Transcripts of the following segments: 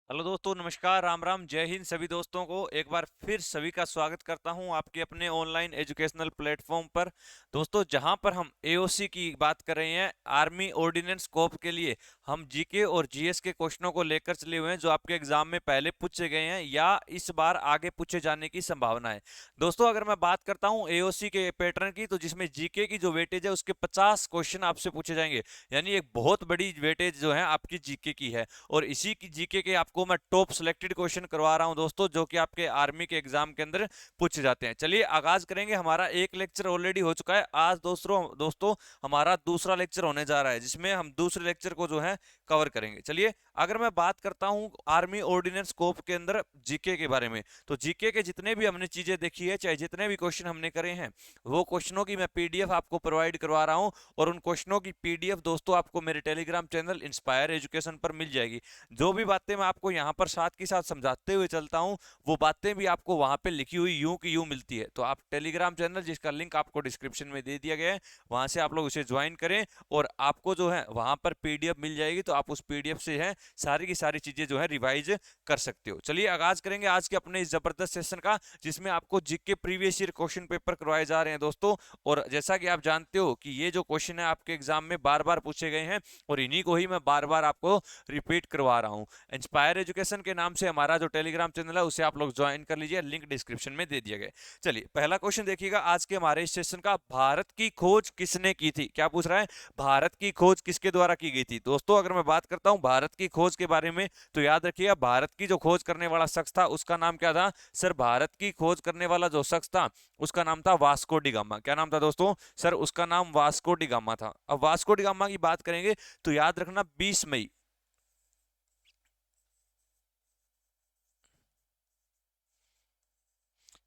Hello दोस्तों, नमस्कार, राम राम, जय हिंद। सभी दोस्तों को एक बार फिर सभी का स्वागत करता हूं आपके अपने ऑनलाइन एजुकेशनल प्लेटफॉर्म पर। दोस्तों, जहां पर हम एओसी की बात कर रहे हैं, आर्मी ऑर्डिनेंस कॉर्प के लिए हम जीके और जीएस के क्वेश्चनों को लेकर चले हुए हैं जो आपके एग्जाम में पहले पूछे गए हैं या इस बार आगे पूछे जाने की संभावना है। दोस्तों, अगर मैं बात करता हूं एओसी के पैटर्न की, तो जिसमें जीके की जो वेटेज है उसके 50 क्वेश्चन आपसे पूछे जाएंगे, यानी एक बहुत बड़ी वेटेज जो है आपकी जीके की है। और इसी की जीके के आपको मैं टॉप सिलेक्टेड क्वेश्चन करवा रहा हूं दोस्तों, जो कि आपके आर्मी के एग्जाम के अंदर पूछे जाते हैं। चलिए आगाज करेंगे। हमारा एक लेक्चर ऑलरेडी हो चुका है। आज दोस्तों हमारा दूसरा लेक्चर होने जा रहा है, जिसमें हम दूसरे लेक्चर को जो है कवर करेंगे। चलिए, अगर मैं बात करता हूं आर्मी ऑर्डिनेंस कोप के अंदर जीके के बारे में, तो जीके के जितने भी हमने चीजें देखी है, चाहे जितने भी क्वेश्चन हमने करे हैं, वो क्वेश्चनों की मैं पीडीएफ आपको प्रोवाइड करवा रहा हूं। और उन क्वेश्चनों की पीडीएफ दोस्तों आपको मेरे टेलीग्राम चैनल इंस्पायर एजुकेशन पर मिल जाएगी। जो भी बातें मैं आपको यहाँ पर साथ के साथ समझाते हुए चलता हूँ, वो बातें भी आपको वहां पे लिखी हुई यूं की यूं मिलती है। तो आप टेलीग्राम चैनल, जिसका लिंक आपको डिस्क्रिप्शन में दे दिया गया है, वहां से आप लोग उसे ज्वाइन करें और आपको जो है वहां पर पीडीएफ मिल जाएगी। तो आप उस पीडीएफ से है सारी की सारी चीजें जो है रिवाइज कर सकते हो। चलिए आगाज करेंगे आज के अपने इस जबरदस्त सेशन का, जिसमें आपको GK previous year question paper करवाए जा रहे हैं दोस्तों। और जैसा कि आप जानते हो कि ये जो क्वेश्चन है आपके एग्जाम में बार बार पूछे गए हैं, और इन्हीं को ही मैं बार बार आपको रिपीट करवा रहा हूँ। इंस्पायर एजुकेशन के नाम से हमारा जो टेलीग्राम चैनल है, उसे आप लोग ज्वाइन कर लीजिए, लिंक डिस्क्रिप्शन में दे दिया गया। चलिए पहला क्वेश्चन देखिएगा आज के हमारे इस सेशन का। भारत की खोज किसने की थी? क्या पूछ रहा है? भारत की खोज किसके द्वारा की गई थी? दोस्तों, अगर मैं बात करता हूं भारत की खोज के बारे में, तो याद रखिएगा, भारत की जो खोज करने वाला शख्स था उसका नाम क्या था? सर, भारत की खोज करने वाला जो शख्स था उसका नाम था वास्को डी गामा। क्या नाम था दोस्तों? सर, उसका नाम वास्को डी गामा था। अब वास्को डी गामा की बात करेंगे तो याद रखना 20 मई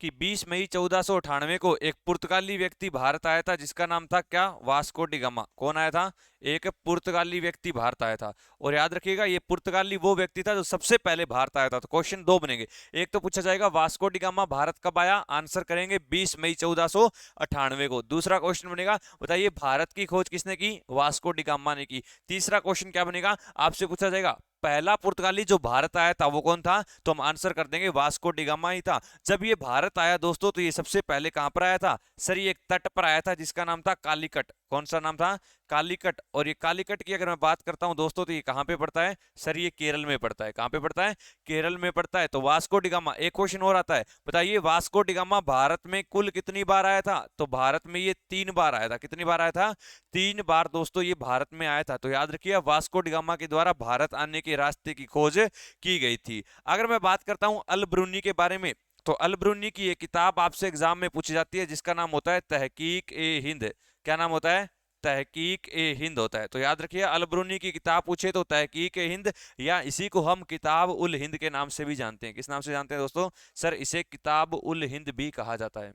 कि 20 मई 1498 को एक पुर्तगाली व्यक्ति भारत आया था, जिसका नाम था क्या? Vasco D gamma. कौन आया था? एक पुर्तगाली व्यक्ति भारत आया था। और याद रखिएगा, ये पुर्तगाली वो व्यक्ति था जो सबसे पहले भारत आया था। तो क्वेश्चन दो बनेंगे। एक तो पूछा जाएगा वास्को डी गामा भारत कब आया? आंसर करेंगे 20 मई 1498 को। दूसरा क्वेश्चन बनेगा, बताइए भारत की खोज किसने की? वास्को डी गामा ने की। तीसरा क्वेश्चन क्या बनेगा? आपसे पूछा जाएगा पहला पुर्तगाली जो भारत आया था वो कौन था? तो हम आंसर कर देंगे वास्को डी गामा ही था। जब ये भारत आया दोस्तों, तो ये सबसे पहले कहां पर आया था? सर, ये एक तट पर आया था जिसका नाम था कालीकट। कौन सा नाम था? कालीकट। और ये कालीकट की अगर मैं बात करता हूं दोस्तों, तो ये कहां पे पड़ता है? सर, ये केरल में पड़ता है। कहां पे पड़ता है? केरल में पड़ता है। तो वास्को डी गामा। एक क्वेश्चन और आता है, बताइए वास्को डी गामा भारत में कुल कितनी बार आया था? तो भारत में ये 3 बार आया था। कितनी बार आया था? 3 बार दोस्तों ये भारत में आया था। तो याद रखिए, वास्को डी गामा के द्वारा भारत आने के रास्ते की खोज की गई थी। अगर मैं बात करता हूं अल ब्रूनी के बारे में, तो अल ब्रूनी की एक किताब आपसे एग्जाम में पूछी जाती है, जिसका नाम होता है तहकीक ए हिंद। क्या नाम होता है? तहकीक ए हिंद होता है। तो याद रखिए, अल ब्रूनी की किताब पूछे तो तहकीक ए हिंद, या इसी को हम किताब उल हिंद के नाम से भी जानते हैं। किस नाम से जानते हैं दोस्तों? सर, इसे किताब उल हिंद भी कहा जाता है।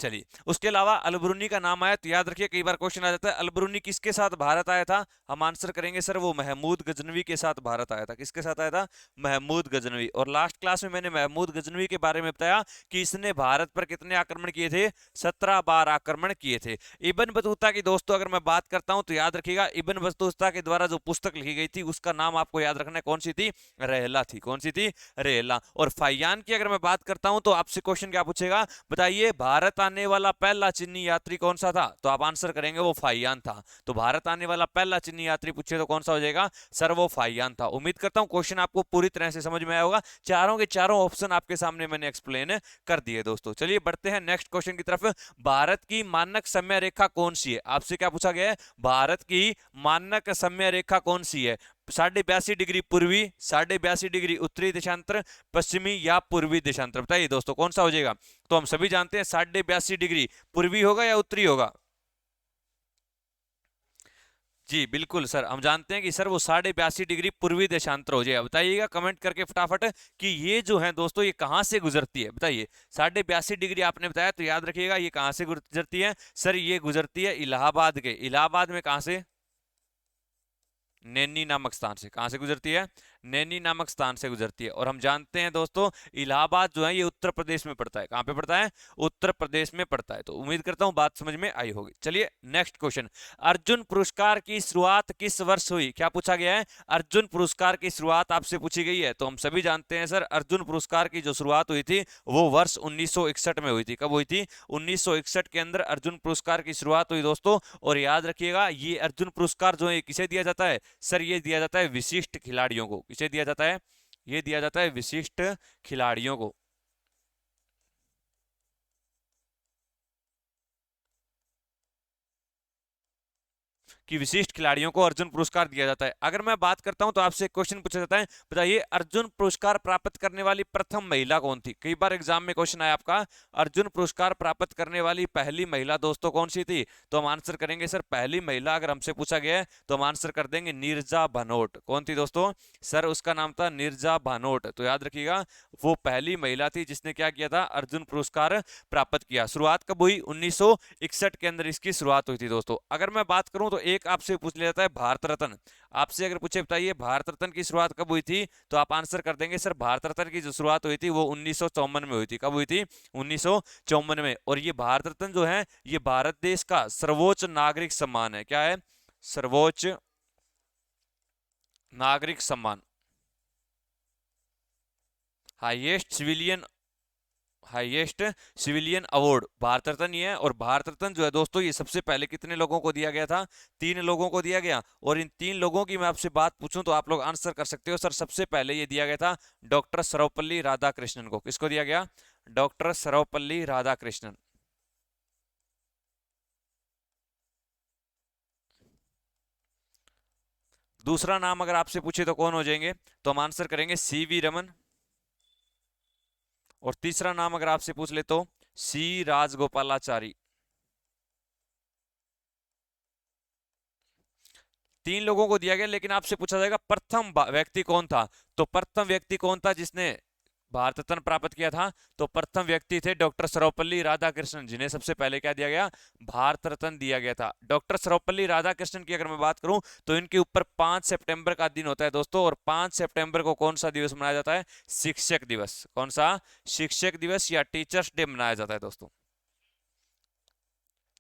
चलिए, उसके अलावा अलबरूनी का नाम आया तो याद रखिए, कई बार क्वेश्चन आ जाता है अलबरूनी किसके साथ भारत आया था? हम आंसर करेंगे सर, वो महमूद गजनवी के साथ भारत आया था। किसके साथ आया था? महमूद गजनवी। और लास्ट क्लास में मैंने महमूद गजनवी के बारे में बताया कि इसने भारत पर कितने आक्रमण किए थे? 17 बार आक्रमण किए थे। इबन बतूता की दोस्तों अगर मैं बात करता हूं, तो याद रखिएगा, इबन बतूता के द्वारा जो पुस्तक लिखी गई थी उसका नाम आपको याद रखना है। कौन सी थी? रहला थी। कौन सी थी? रहला। और फाइयान की अगर मैं बात करता हूं, तो आपसे क्वेश्चन क्या पूछेगा? बताइए भारत आने वाला पहला चीनी यात्री कौन सा था? तो आप आंसर करेंगे वो फाइयान था। तो भारत आने वाला पहला चीनी यात्री पूछे तो कौन सा हो जाएगा? सर, वो फाइयान था। उम्मीद करता हूं क्वेश्चन आपको पूरी तरह से समझ में आया होगा। चारों के चारों ऑप्शन आपके सामने मैंने एक्सप्लेन कर दिए दोस्तों। चलिए बढ़ते हैं नेक्स्ट क्वेश्चन की तरफ। भारत की मानक समय रेखा कौन सी है? आपसे क्या पूछा गया है? भारत की मानक समय रेखा कौन सी है? 82.5 डिग्री पूर्वी, 82.5 डिग्री उत्तरी देशांतर, पश्चिमी या पूर्वी देशांतर? बताइए दोस्तों कौन सा हो जाएगा? तो हम सभी जानते हैं 82.5 डिग्री पूर्वी होगा या उत्तरी होगा? जी बिल्कुल सर, हम जानते हैं कि सर वो 82.5 डिग्री पूर्वी देशांतर हो जाएगा। बताइएगा कमेंट करके फटाफट कि ये जो है दोस्तों, ये कहाँ से गुजरती है? बताइए, 82.5 डिग्री आपने बताया, तो याद रखिएगा ये कहाँ से गुजरती है? सर, ये गुजरती है इलाहाबाद के। इलाहाबाद में कहाँ से? नैनी नामक स्थान से। कहां से गुजरती है? नैनी नामक स्थान से गुजरती है। और हम जानते हैं दोस्तों इलाहाबाद जो है ये उत्तर प्रदेश में पड़ता है। कहाँ पे पड़ता है? उत्तर प्रदेश में पड़ता है। तो उम्मीद करता हूं बात समझ में आई होगी। चलिए नेक्स्ट क्वेश्चन, अर्जुन पुरस्कार की शुरुआत किस वर्ष हुई? क्या पूछा गया है? अर्जुन पुरस्कार की शुरुआत आपसे पूछी गई है। तो हम सभी जानते हैं सर अर्जुन पुरस्कार की जो शुरुआत हुई थी वो वर्ष 1961 में हुई थी। कब हुई थी? 1961 के अंदर अर्जुन पुरस्कार की शुरुआत हुई दोस्तों। और याद रखिएगा ये अर्जुन पुरस्कार जो है किसे दिया जाता है? सर ये दिया जाता है विशिष्ट खिलाड़ियों को। किसे दिया जाता है? ये दिया जाता है विशिष्ट खिलाड़ियों को। कि विशिष्ट खिलाड़ियों को अर्जुन पुरस्कार दिया जाता है। अगर मैं बात करता हूं तो आपसे एक क्वेश्चन पूछा जाता है, बताइए अर्जुन पुरस्कार प्राप्त करने वाली प्रथम महिला कौन थी? कई बार एग्जाम में क्वेश्चन आया आपका, अर्जुन पुरस्कार प्राप्त करने वाली पहली महिला दोस्तों कौन सी थी? तो हम आंसर करेंगे सर पहली महिला अगर हमसे पूछा गया है तो हम आंसर कर देंगे नीरजा भानोट। कौन थी दोस्तों? सर उसका नाम था नीरजा भानोट। तो याद रखिएगा वो पहली महिला थी जिसने क्या किया था? अर्जुन पुरस्कार प्राप्त किया। शुरुआत कब हुई? 1961 के अंदर इसकी शुरुआत हुई थी दोस्तों। अगर मैं बात करूं तो एक आपसे पूछ लिया जाता है भारत रत्न। आपसे अगर पूछे बताइए भारत रत्न की शुरुआत कब हुई थी, तो आप आंसर कर देंगे सर भारत रत्न की जो शुरुआत हुई थी वो 1954 में हुई थी। कब हुई थी? 1954 में। और ये भारत रत्न जो है ये भारत देश का सर्वोच्च नागरिक सम्मान है। क्या है? सर्वोच्च नागरिक सम्मान, highest civilian, highest civilian award Bharat Ratna ही है। और भारत रत्न जो है दोस्तों ये सबसे पहले कितने लोगों को दिया गया था? 3 लोगों को दिया गया। और इन 3 लोगों की मैं आपसे बात पूछूं तो आप लोग आंसर कर सकते हो। सर सबसे पहले ये दिया गया था डॉक्टर सर्वपल्ली राधाकृष्णन को। किसको दिया गया? डॉक्टर सर्वपल्ली राधाकृष्णन। दूसरा नाम अगर आपसे पूछे तो कौन हो जाएंगे? तो हम आंसर करेंगे सीवी रमन। और तीसरा नाम अगर आपसे पूछ ले तो सी राजगोपालाचारी। 3 लोगों को दिया गया लेकिन आपसे पूछा जाएगा प्रथम व्यक्ति कौन था। तो प्रथम व्यक्ति कौन था जिसने भारत रत्न प्राप्त किया था? तो प्रथम व्यक्ति थे डॉक्टर सर्वपल्ली राधाकृष्णन, जिन्हें सबसे पहले क्या दिया गया? भारत रत्न दिया गया था। डॉक्टर सर्वपल्ली राधाकृष्णन की अगर मैं बात करूं तो इनके ऊपर 5 सितंबर का दिन होता है दोस्तों। और 5 सितंबर को कौन सा दिवस मनाया जाता है? शिक्षक दिवस। कौन सा? शिक्षक दिवस या टीचर्स डे मनाया जाता है दोस्तों।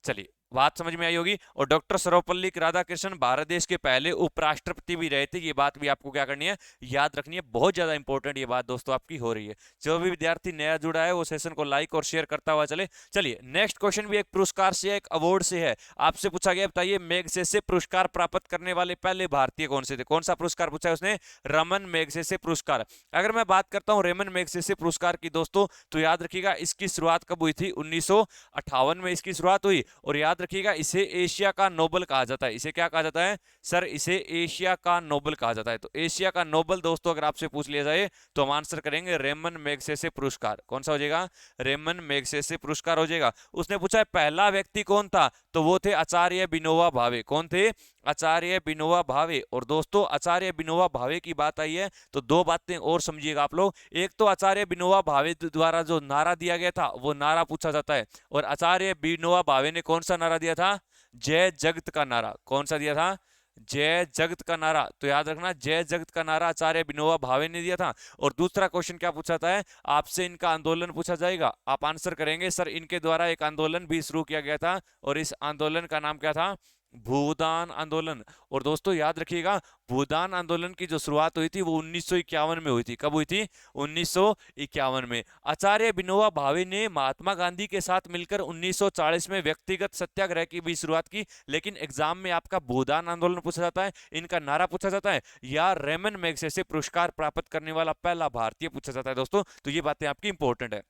चलिए बात समझ में आई होगी। और डॉक्टर सर्वपल्ली राधाकृष्णन भारत देश के पहले उपराष्ट्रपति भी रहे थे। ये बात भी आपको क्या करनी है? याद रखनी है। बहुत ज्यादा इंपॉर्टेंट ये बात दोस्तों आपकी हो रही है। जो भी विद्यार्थी नया जुड़ा है वो सेशन को लाइक और शेयर करता हुआ चले। चलिए नेक्स्ट क्वेश्चन भी एक पुरस्कार से, एक अवार्ड से है। आपसे पूछा गया बताइए मैग्सेसे पुरस्कार प्राप्त करने वाले पहले भारतीय कौन से थे? कौन सा पुरस्कार पूछा है उसने? रमन मैग्सेसे पुरस्कार। अगर मैं बात करता हूं रेमन मैग्सेसे पुरस्कार की दोस्तों तो याद रखिएगा इसकी शुरुआत कब हुई थी? 1958 में इसकी शुरुआत हुई। और याद रखिएगा इसे एशिया का नोबल कहा जाता है। इसे क्या कहा जाता है? सर इसे एशिया का नोबल कहा जाता है। तो एशिया का नोबल दोस्तों अगर आपसे पूछ लिया जाए तो हम आंसर करेंगे रेमन मैग्सेसे पुरस्कार। कौन सा हो जाएगा? रेमन मैग्सेसे पुरस्कार हो जाएगा। उसने पूछा है पहला व्यक्ति कौन था? तो वो थे आचार्य विनोबा भावे। कौन थे? आचार्य विनोबा भावे। और दोस्तों आचार्य विनोबा भावे की बात आई है तो 2 बातें और समझिएगा आप लोग। एक तो आचार्य विनोबा भावे द्वारा जो नारा दिया गया था वो नारा पूछा जाता है। और आचार्य विनोबा भावे ने कौन सा नारा दिया था? जय जगत का नारा। कौन सा दिया था? जय जगत का नारा। तो याद रखना जय जगत का नारा आचार्य विनोबा भावे ने दिया था। और दूसरा क्वेश्चन क्या पूछा है? आपसे इनका आंदोलन पूछा जाएगा। आप आंसर करेंगे सर इनके द्वारा एक आंदोलन भी शुरू किया गया था और इस आंदोलन का नाम क्या था? भूदान आंदोलन। और दोस्तों याद रखिएगा भूदान आंदोलन की जो शुरुआत हुई थी वो 1951 में हुई थी। कब हुई थी? 1951 में। आचार्य विनोबा भावे ने महात्मा गांधी के साथ मिलकर 1940 में व्यक्तिगत सत्याग्रह की भी शुरुआत की। लेकिन एग्जाम में आपका भूदान आंदोलन पूछा जाता है, इनका नारा पूछा जाता है, या रेमन मैग्सेसे पुरस्कार प्राप्त करने वाला पहला भारतीय पूछा जाता है दोस्तों। तो ये बातें आपकी इंपॉर्टेंट है।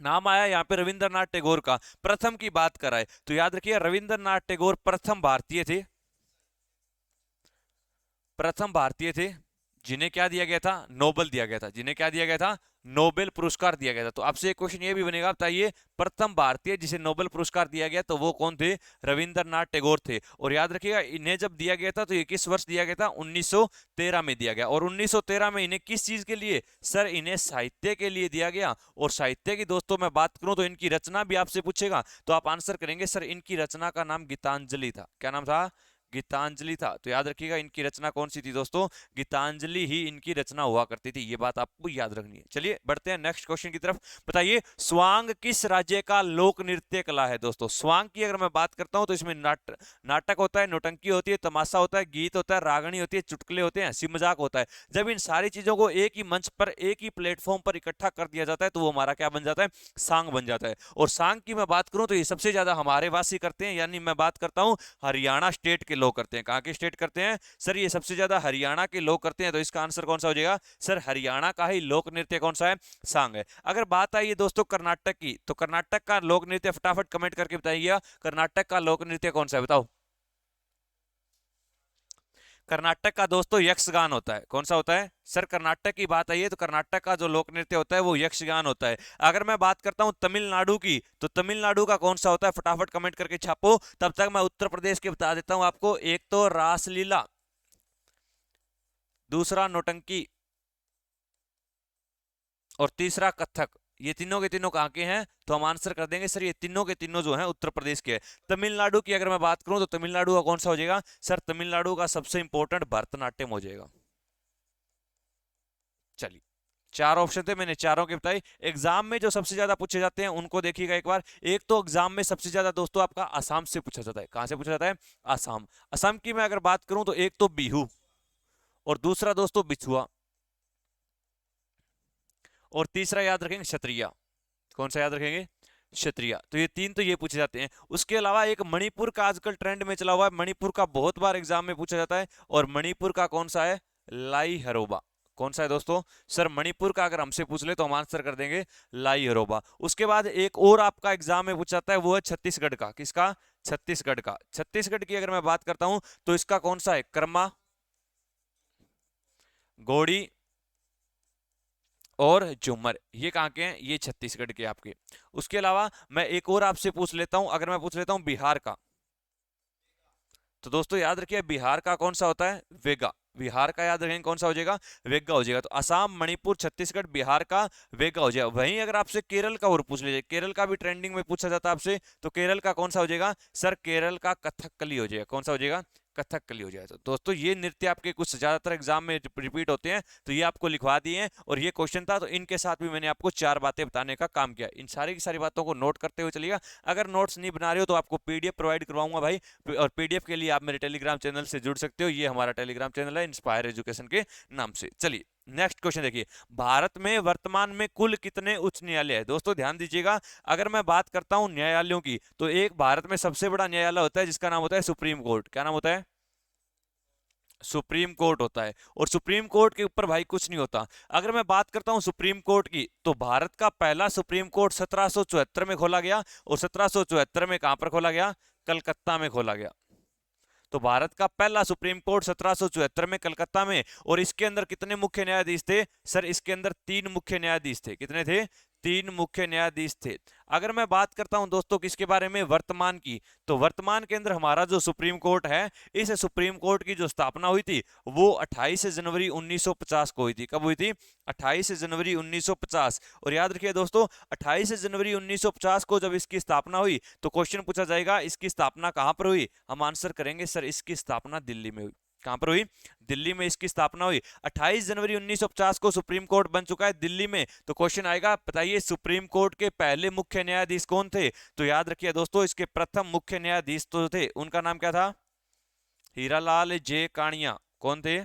नाम आया यहाँ पे रविंद्रनाथ टैगोर का, प्रथम की बात कराए तो याद रखिए रविंद्रनाथ टैगोर प्रथम भारतीय थे। प्रथम भारतीय थे जिन्हें क्या दिया गया था? नोबेल दिया गया था। जिन्हें क्या दिया गया था? नोबेल पुरस्कार दिया गया था। तो आपसे एक क्वेश्चन ये भी बनेगा बताइए प्रथम भारतीय जिसे नोबेल पुरस्कार दिया गया तो वो कौन थे? रविंद्रनाथ टैगोर थे। और याद रखिएगा इन्हें जब दिया गया था तो ये किस वर्ष दिया गया था? 1913 में दिया गया। और 1913 में इन्हें किस चीज के लिए? सर इन्हें साहित्य के लिए दिया गया। और साहित्य की दोस्तों मैं बात करूं तो इनकी रचना भी आपसे पूछेगा तो आप आंसर करेंगे सर इनकी रचना का नाम गीतांजलि था। क्या नाम था? गीतांजलि था। तो याद रखिएगा इनकी रचना कौन सी थी दोस्तों, गीतांजलि ही इनकी रचना हुआ करती थी, ये बात आपको याद रखनी है। चलिए बढ़ते हैं नेक्स्ट क्वेश्चन की तरफ। बताइए स्वांग किस राज्य का लोक नृत्य कला है दोस्तों। स्वांग की अगर मैं बात करता हूं तो इसमें नाटक होता है, नौटंकी होती है, तमाशा होता है, गीत होता है, रागनी होती है, चुटकुले होते हैं, हंसी मजाक होता है। जब इन सारी चीजों को एक ही मंच पर, एक ही प्लेटफॉर्म पर इकट्ठा कर दिया जाता है तो वो हमारा क्या बन जाता है, सांग बन जाता है। और सांग की मैं बात करूं तो ये सबसे ज्यादा हमारे वासी करते हैं, यानी मैं बात करता हूं हरियाणा स्टेट के लोग करते हैं। कहां के स्टेट करते हैं सर, ये सबसे ज्यादा हरियाणा के लोग करते हैं। तो इसका आंसर कौन सा हो जाएगा सर, हरियाणा का ही लोक नृत्य कौन सा है, सांग है। अगर बात आई है दोस्तों कर्नाटक की, तो कर्नाटक का लोक नृत्य फटाफट कमेंट करके बताइए, कर्नाटक का लोक नृत्य कौन सा है बताओ। कर्नाटक का दोस्तों यक्षगान होता है। कौन सा होता है सर, कर्नाटक की बात आई है तो कर्नाटक का जो लोक नृत्य होता है वो यक्षगान होता है। अगर मैं बात करता हूं तमिलनाडु की, तो तमिलनाडु का कौन सा होता है, फटाफट कमेंट करके छापो। तब तक मैं उत्तर प्रदेश के बता देता हूं आपको। एक तो रासलीला, दूसरा नौटंकी, और तीसरा कथक। ये तीनों के तीनों कहाँ के हैं, तो हम आंसर कर देंगे सर ये तीनों के तीनों जो हैं उत्तर प्रदेश के हैं। तमिलनाडु की अगर मैं बात करूं तो तमिलनाडु का कौन सा हो जाएगा सर, तमिलनाडु का सबसे इंपॉर्टेंट भरतनाट्यम हो जाएगा। चलिए चार ऑप्शन थे, मैंने चारों के बताई। एग्जाम में जो सबसे ज्यादा पूछे जाते हैं उनको देखिएगा एक बार। एक तो एग्जाम में सबसे ज्यादा दोस्तों आपका आसाम से पूछा जाता है। कहां से पूछा जाता है, आसाम। असम की मैं अगर बात करूं तो एक तो बिहू, और दूसरा दोस्तों बिछुआ, और तीसरा याद रखेंगे क्षत्रिया। कौन सा याद रखेंगे, क्षत्रिया। तो ये तीन तो ये पूछे जाते हैं। उसके अलावा एक मणिपुर का आजकल ट्रेंड में चला हुआ है, मणिपुर का बहुत बार एग्जाम में पूछा जाता है, और मणिपुर का कौन सा है, लाई हरोबा। कौन सा है दोस्तों सर, मणिपुर का अगर हमसे पूछ ले तो हम आंसर कर देंगे लाई हरोबा। उसके बाद एक और आपका एग्जाम में पूछा जाता है, वो है छत्तीसगढ़ का। किसका, छत्तीसगढ़ का। छत्तीसगढ़ की अगर मैं बात करता हूं तो इसका कौन सा है, कर्मा, गोड़ी और झूमर। ये कहाँ के हैं, ये छत्तीसगढ़ के आपके। उसके अलावा मैं एक और आपसे पूछ लेता हूं, अगर मैं पूछ लेता हूं बिहार का, तो दोस्तों याद रखिए बिहार का कौन सा होता है, वेगा। बिहार का याद रखेंगे कौन सा हो जाएगा, वेगा हो जाएगा। तो असम, मणिपुर, छत्तीसगढ़, बिहार का वेगा हो जाएगा। वहीं अगर आपसे केरल का और पूछ लीजिए, केरल का भी ट्रेंडिंग में पूछा जाता है आपसे, तो केरल का कौन सा हो जाएगा सर, केरल का कथकली हो जाएगा। कौन सा हो जाएगा, कथकली हो जाए। तो दोस्तों ये नृत्य आपके कुछ ज्यादातर एग्जाम में रिपीट होते हैं, तो ये आपको लिखवा दिए हैं। और ये क्वेश्चन था तो इनके साथ भी मैंने आपको चार बातें बताने का काम किया। इन सारी की सारी बातों को नोट करते हुए चलिएगा। अगर नोट्स नहीं बना रहे हो तो आपको पीडीएफ प्रोवाइड करवाऊंगा भाई, और पीडीएफ के लिए आप मेरे टेलीग्राम चैनल से जुड़ सकते हो। ये हमारा टेलीग्राम चैनल है इंस्पायर एजुकेशन के नाम से। चलिए नेक्स्ट क्वेश्चन देखिए, भारत में वर्तमान में कुल कितने उच्च न्यायालय है। दोस्तों ध्यान दीजिएगा, अगर मैं बात करता हूं न्यायालयों की, तो एक भारत में सबसे बड़ा न्यायालय होता है जिसका नाम होता है सुप्रीम कोर्ट। क्या नाम होता है, सुप्रीम कोर्ट होता है। और सुप्रीम कोर्ट के ऊपर भाई कुछ नहीं होता। अगर मैं बात करता हूं सुप्रीम कोर्ट की, तो भारत का पहला सुप्रीम कोर्ट 1774 में खोला गया। और 1774 में कहां पर खोला गया, कलकत्ता में खोला गया। तो भारत का पहला सुप्रीम कोर्ट 1774 में कलकत्ता में। और इसके अंदर कितने मुख्य न्यायाधीश थे सर, इसके अंदर 3 मुख्य न्यायाधीश थे। कितने थे, 3 मुख्य न्यायाधीश थे। अगर मैं बात करता हूं दोस्तों किसके बारे में, वर्तमान की, तो वर्तमान के अंदर हमारा जो सुप्रीम कोर्ट है, इस सुप्रीम कोर्ट की जो स्थापना हुई थी वो 28 जनवरी 1950 को हुई थी। कब हुई थी, 28 जनवरी 1950। और याद रखिए दोस्तों 28 जनवरी 1950 को जब इसकी स्थापना हुई, तो क्वेश्चन पूछा जाएगा इसकी स्थापना कहां पर हुई। हम आंसर करेंगे सर इसकी स्थापना दिल्ली में हुई। कहां पर हुई, दिल्ली में इसकी स्थापना हुई। 28 जनवरी 1950 को सुप्रीम कोर्ट बन चुका है दिल्ली में। तो क्वेश्चन आएगा, बताइए सुप्रीम कोर्ट के पहले मुख्य न्यायाधीश कौन थे। तो याद रखिए दोस्तों इसके प्रथम मुख्य न्यायाधीश तो थे, उनका नाम क्या था, हीरालाल जे कानिया। कौन थे,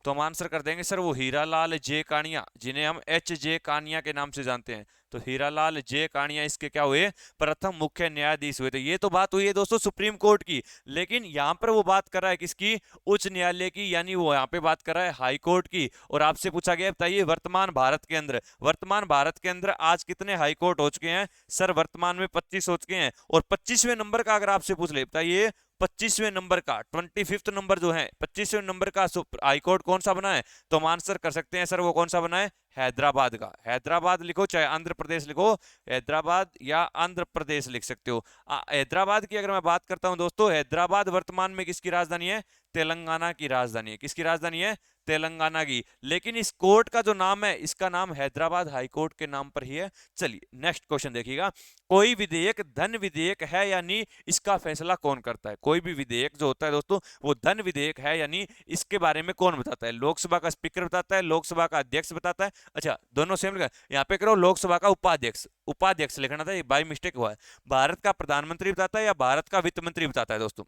तो हम आंसर कर देंगे सर वो हीरालाल जे कानिया, जिन्हें हम एच जे कानिया के नाम से जानते हैं। तो हीरालाल जे कानिया इसके क्या हुए, प्रथम मुख्य न्यायाधीश हुए थे। ये तो बात हुई है दोस्तों सुप्रीम कोर्ट की, लेकिन यहां पर वो बात कर रहा है किसकी, उच्च न्यायालय की, यानी वो यहाँ पे बात कर रहा है हाई कोर्ट की। और आपसे पूछा गया बताइए वर्तमान भारत के अंदर, वर्तमान भारत के अंदर आज कितने हाई कोर्ट हो चुके हैं सर, वर्तमान में 25 हो चुके हैं। और 25वें नंबर का अगर आपसे पूछ ले, बताइए 25वें नंबर का, 25th नंबर जो है 25वें नंबर का हाई कोर्ट कौन सा बना है, तो हम आंसर कर सकते हैं सर वो कौन सा बना है, हैदराबाद का। हैदराबाद लिखो चाहे आंध्र प्रदेश लिखो, हैदराबाद या आंध्र प्रदेश लिख सकते हो। हैदराबाद की अगर मैं बात करता हूं दोस्तों, हैदराबाद वर्तमान में किसकी राजधानी है? तेलंगाना की राजधानी है। किसकी राजधानी है? तेलंगाना की। लेकिन इस कोर्ट का जो नाम है, इसका नाम हैदराबाद हाई कोर्ट के नाम पर ही है। चलिए नेक्स्ट क्वेश्चन देखिएगा। कोई विधेयक धन विधेयक है या नहीं, इसका फैसला कौन करता है? कोई भी विधेयक जो होता है दोस्तों, वो धन विधेयक है या नहीं, इसके बारे में कौन बताता है? लोकसभा का स्पीकर बताता है, लोकसभा का अध्यक्ष बताता है। अच्छा दोनों सेम लिखा, यहाँ पे करो लोकसभा का उपाध्यक्ष, उपाध्यक्ष लिखना था, ये बाई मिस्टेक हुआ है। भारत का प्रधानमंत्री बताता है या भारत का वित्त मंत्री बताता है दोस्तों?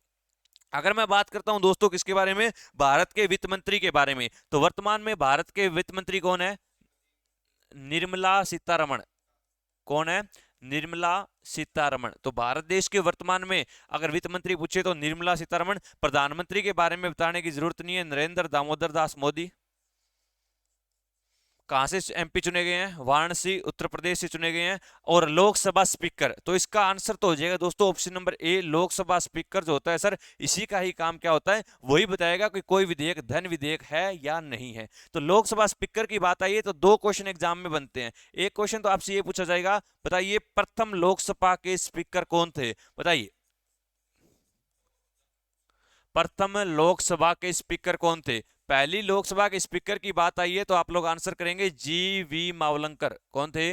अगर मैं बात करता हूं दोस्तों किसके बारे में, भारत के वित्त मंत्री के बारे में, तो वर्तमान में भारत के वित्त मंत्री कौन है? निर्मला सीतारमण। कौन है? निर्मला सीतारमण। तो भारत देश के वर्तमान में अगर वित्त मंत्री पूछे तो निर्मला सीतारमण। प्रधानमंत्री के बारे में बताने की जरूरत नहीं है, नरेंद्र दामोदर दास मोदी। कहां से एमपी चुने गए हैं? वाराणसी उत्तर प्रदेश से चुने गए हैं। और लोकसभा स्पीकर, तो इसका आंसर तो हो जाएगा दोस्तों option number A, Lok Sabha speaker जो होता है सर, इसी का ही काम क्या होता है, वही बताएगा कि कोई विधेयक धन विधेयक है या नहीं है। तो लोकसभा स्पीकर की बात आई है तो दो क्वेश्चन एग्जाम में बनते हैं। एक क्वेश्चन तो आपसे ये पूछा जाएगा, बताइए प्रथम लोकसभा के स्पीकर कौन थे? बताइए प्रथम लोकसभा के स्पीकर कौन थे? पहली लोकसभा के स्पीकर की बात आई है तो आप लोग आंसर करेंगे जी वी मावलंकर। कौन थे?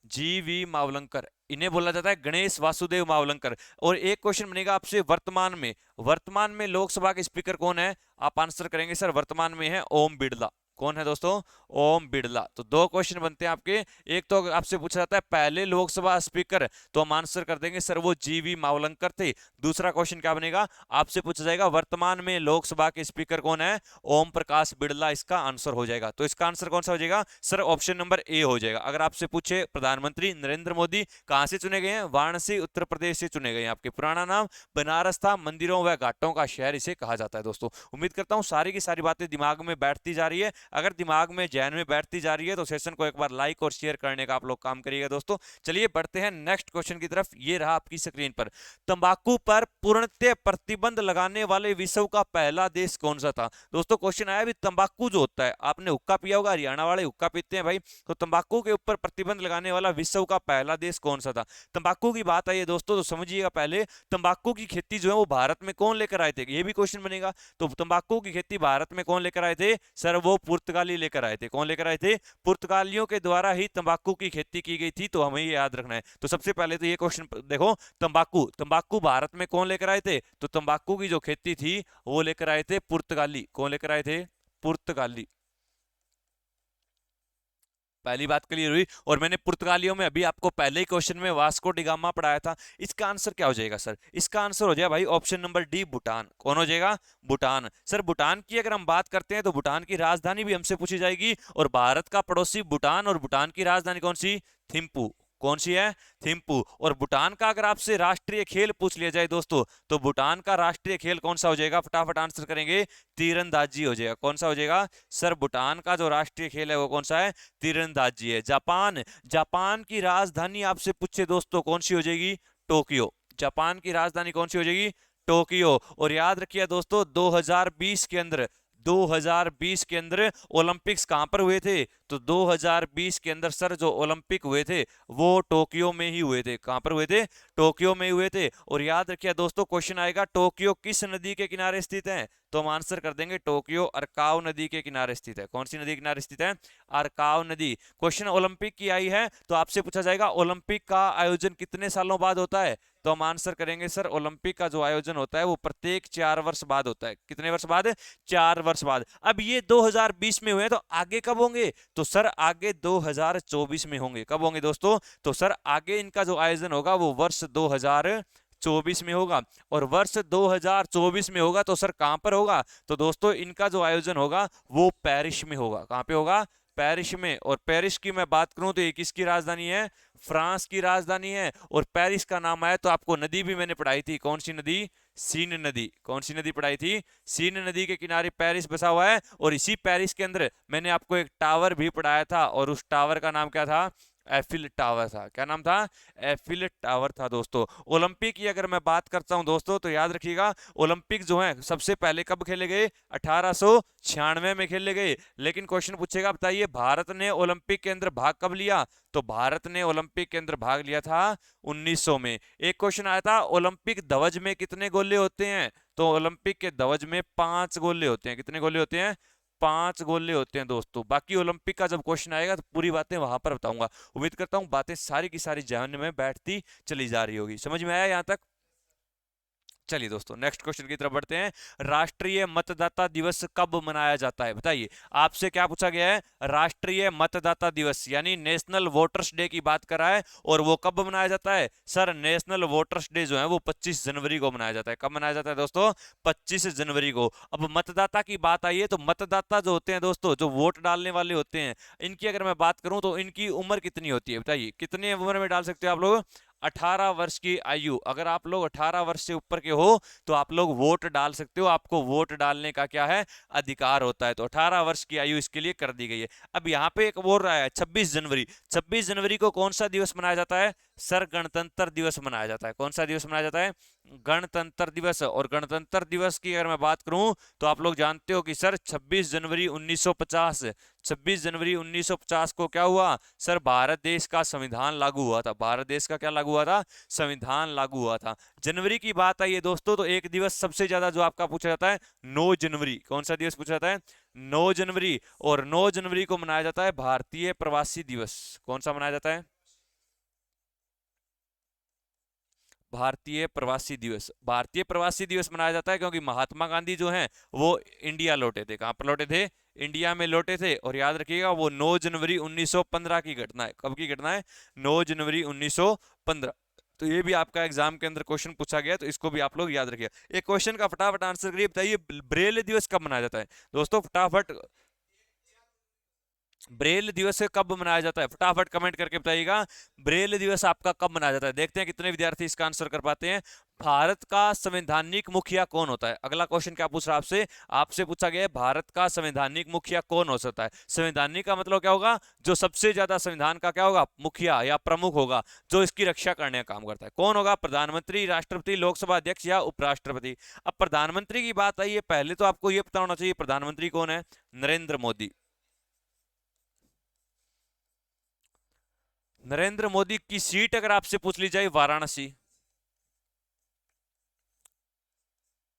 जी वी मावलंकर। इन्हें बोला जाता है गणेश वासुदेव मावलंकर। और एक क्वेश्चन बनेगा आपसे, वर्तमान में लोकसभा के स्पीकर कौन है? आप आंसर करेंगे सर वर्तमान में है ओम बिड़ला। कौन है दोस्तों? ओम बिड़ला। तो दो क्वेश्चन बनते हैं आपके। एक तो आपसे पूछा जाता है पहले लोकसभा स्पीकर, तो हम आंसर कर देंगे सर वो जी वी मावलंकर थे। दूसरा क्वेश्चन क्या बनेगा, आपसे पूछा जाएगा वर्तमान में लोकसभा के स्पीकर कौन है? ओम प्रकाश बिड़ला इसका आंसर हो जाएगा। तो इसका आंसर कौन सा हो जाएगा सर? ऑप्शन नंबर ए हो जाएगा। अगर आपसे पूछे प्रधानमंत्री नरेंद्र मोदी कहां से चुने गए हैं? वाराणसी उत्तर प्रदेश से चुने गए हैं। आपके पुराना नाम बनारस था, मंदिरों व घाटों का शहर इसे कहा जाता है दोस्तों। उम्मीद करता हूं सारी की सारी बातें दिमाग में बैठती जा रही है। अगर दिमाग में जहन में बैठती जा रही है तो सेशन को एक बार लाइक और शेयर करने का आप लोग काम करिएगा दोस्तों। चलिए बढ़ते हैं नेक्स्ट क्वेश्चन की तरफ। ये रहा आपकी स्क्रीन पर, तंबाकू पर पूर्णतः प्रतिबंध लगाने वाले विश्व का पहला देश कौन सा था? दोस्तों क्वेश्चन आया भी, तंबाकू जो होता है, आपने हुक्का पिया होगा, हरियाणा वाले हुक्का पीते हैं भाई, तो तंबाकू के ऊपर प्रतिबंध लगाने वाला विश्व का पहला देश कौन सा था? तंबाकू की बात आई है दोस्तों तो समझिएगा, पहले तंबाकू की खेती जो है वो भारत में कौन लेकर आए थे, ये भी क्वेश्चन बनेगा। तो तंबाकू की खेती भारत में कौन लेकर आए थे सर? वो पुर्तगाली लेकर आए थे। कौन लेकर आए थे? पुर्तगालियों के द्वारा ही तंबाकू की खेती की गई थी। तो हमें ये याद रखना है। तो सबसे पहले तो ये क्वेश्चन देखो, तंबाकू भारत में कौन लेकर आए थे? तो तंबाकू की जो खेती थी वो लेकर आए थे पुर्तगाली। कौन लेकर आए थे? पुर्तगाली। पहली बात क्लियर हुई। और मैंने पुर्तगालियों में अभी आपको पहले ही क्वेश्चन में वास्को डिगामा पढ़ाया था। इसका आंसर क्या हो जाएगा सर? इसका आंसर हो जाएगा भाई ऑप्शन नंबर डी, भूटान। कौन हो जाएगा? भूटान। सर भूटान की अगर हम बात करते हैं तो भूटान की राजधानी भी हमसे पूछी जाएगी। और भारत का पड़ोसी भूटान, और भूटान की राजधानी कौन सी? थिम्पू। कौन सी है? थिम्पू। और भूटान का अगर आपसे राष्ट्रीय खेल पूछ लिया जाए दोस्तों, तो भूटान का राष्ट्रीय खेल कौन सा हो जाएगा? फटाफट आंसर करेंगे, तीरंदाजी हो जाएगा। कौन सा हो जाएगा सर? भूटान का जो राष्ट्रीय खेल है वो कौन सा है? तीरंदाजी है। जापान, जापान की राजधानी आपसे पूछे दोस्तों कौन सी हो जाएगी? टोक्यो। जापान की राजधानी कौन सी हो जाएगी? टोक्यो। और याद रखिए दोस्तों 2020 के अंदर, 2020 के अंदर ओलंपिक्स कहां पर हुए थे? तो 2020 के अंदर सर जो ओलंपिक हुए थे वो टोक्यो में ही हुए थे। कहां पर हुए थे? टोक्यो में ही हुए थे। और याद रखिए दोस्तों क्वेश्चन आएगा टोक्यो किस नदी के किनारे स्थित है? तो हम आंसर कर देंगे टोक्यो अरकाव नदी के किनारे स्थित है। कौन सी नदी के किनारे स्थित है? अरकाव नदी। क्वेश्चन ओलंपिक की आई है तो आपसे पूछा जाएगा ओलंपिक का आयोजन कितने सालों बाद होता है? तो हम आंसर करेंगे सर ओलंपिक का जो आयोजन होता है वो प्रत्येक 4 वर्ष बाद होता है। कितने वर्ष बाद? 4 वर्ष बाद। अब ये 2020 में हुए तो आगे कब होंगे? तो सर आगे 2024 में होंगे। कब होंगे दोस्तों? तो सर आगे इनका जो आयोजन होगा वो वर्ष 2024 में होगा। और वर्ष 2024 में होगा तो सर कहां पर होगा? तो दोस्तों इनका जो आयोजन होगा वो पेरिस में होगा। कहां पे होगा? पेरिस में। और पेरिस की मैं बात करूं तो ये किसकी राजधानी है? फ्रांस की राजधानी है। और पेरिस का नाम आया तो आपको नदी भी मैंने पढ़ाई थी। कौन सी नदी? सीन नदी। कौन सी नदी पढ़ाई थी? सीन नदी के किनारे पेरिस बसा हुआ है। और इसी पेरिस के अंदर मैंने आपको एक टावर भी पढ़ाया था और उस टावर का नाम क्या था? एफिल टावर था। क्या नाम था? एफिल टावर था दोस्तों। ओलंपिक की अगर मैं बात करता हूं दोस्तों, तो याद रखिएगा ओलंपिक जो है सबसे पहले कब खेले गए? 1896 में खेले गए। लेकिन क्वेश्चन पूछेगा, बताइए भारत ने ओलंपिक के अंदर भाग कब लिया? तो भारत ने ओलंपिक के अंदर भाग लिया था 1900 में। एक क्वेश्चन आया था, ओलंपिक ध्वज में कितने गोले होते हैं? तो ओलंपिक के ध्वज में 5 गोले होते हैं। कितने गोले होते हैं? 5 गोले होते हैं दोस्तों। बाकी ओलंपिक का जब क्वेश्चन आएगा तो पूरी बातें वहां पर बताऊंगा। उम्मीद करता हूँ बातें सारी की सारी ध्यान में बैठती चली जा रही होगी। समझ में आया यहाँ तक? चलिए दोस्तों नेक्स्ट क्वेश्चन की तरफ बढ़ते हैं। राष्ट्रीय मतदाता दिवस कब मनाया जाता है? बताइए। आपसे क्या पूछा गया है? राष्ट्रीय मतदाता दिवस यानी नेशनल वोटर्स डे की बात कर रहा है। और वो कब मनाया जाता है? सर नेशनल वोटर्स डे जो है वो 25 जनवरी को मनाया जाता है। कब मनाया जाता है दोस्तों? 25 जनवरी को। अब मतदाता की बात आई है, तो मतदाता जो होते हैं दोस्तों, जो वोट डालने वाले होते हैं, इनकी अगर मैं बात करूं तो इनकी उम्र कितनी होती है? बताइए कितने उम्र में डाल सकते हो आप लोग? 18 वर्ष की आयु। अगर आप लोग 18 वर्ष से ऊपर के हो तो आप लोग वोट डाल सकते हो। आपको वोट डालने का क्या है? अधिकार होता है। तो 18 वर्ष की आयु इसके लिए कर दी गई है। अब यहाँ पे एक बोल रहा है 26 जनवरी। 26 जनवरी को कौन सा दिवस मनाया जाता है? सर गणतंत्र दिवस मनाया जाता है। कौन सा दिवस मनाया जाता है? गणतंत्र दिवस। और गणतंत्र दिवस की अगर मैं बात करूं तो आप लोग जानते हो कि सर 26 जनवरी 1950, 26 जनवरी 1950 को क्या हुआ? सर भारत देश का संविधान लागू हुआ था। भारत देश का क्या लागू हुआ था? संविधान लागू हुआ था। जनवरी की बात आई है दोस्तों, तो एक दिवस सबसे ज्यादा जो आपका पूछा जाता है 9 जनवरी। कौन सा दिवस पूछा जाता है? 9 जनवरी। और 9 जनवरी को मनाया जाता है भारतीय प्रवासी दिवस। कौन सा मनाया जाता है? भारतीय प्रवासी दिवस। भारतीय प्रवासी दिवस मनाया जाता है क्योंकि महात्मा गांधी जो हैं वो इंडिया लौटे थे। कहां पर लौटे थे? इंडिया में लौटे थे। और याद रखिएगा वो 9 जनवरी 1915 की घटना है। कब की घटना है? 9 जनवरी 1915। तो ये भी आपका एग्जाम के अंदर क्वेश्चन पूछा गया, तो इसको भी आप लोग याद रखिएगा। एक क्वेश्चन का फटाफट आंसर करिए। बताइए ब्रेल दिवस कब मनाया जाता है? दोस्तों फटाफट, ब्रेल दिवस कब मनाया जाता है? फटाफट कमेंट करके बताइएगा। ब्रेल दिवस आपका कब मनाया जाता है? देखते हैं कितने विद्यार्थी इसका आंसर कर पाते हैं। भारत का संवैधानिक मुखिया कौन होता है? अगला क्वेश्चन क्या पूछ रहा है आपसे? आपसे पूछा गया है भारत का संवैधानिक मुखिया कौन हो सकता है। संवैधानिक का मतलब क्या होगा? जो सबसे ज्यादा संविधान का क्या होगा? मुखिया या प्रमुख होगा, जो इसकी रक्षा करने का काम करता है। कौन होगा? प्रधानमंत्री, राष्ट्रपति, लोकसभा अध्यक्ष या उपराष्ट्रपति? अब प्रधानमंत्री की बात आई है, पहले तो आपको यह पता होना चाहिए प्रधानमंत्री कौन है। नरेंद्र मोदी। नरेंद्र मोदी की सीट अगर आपसे पूछ ली जाए वाराणसी।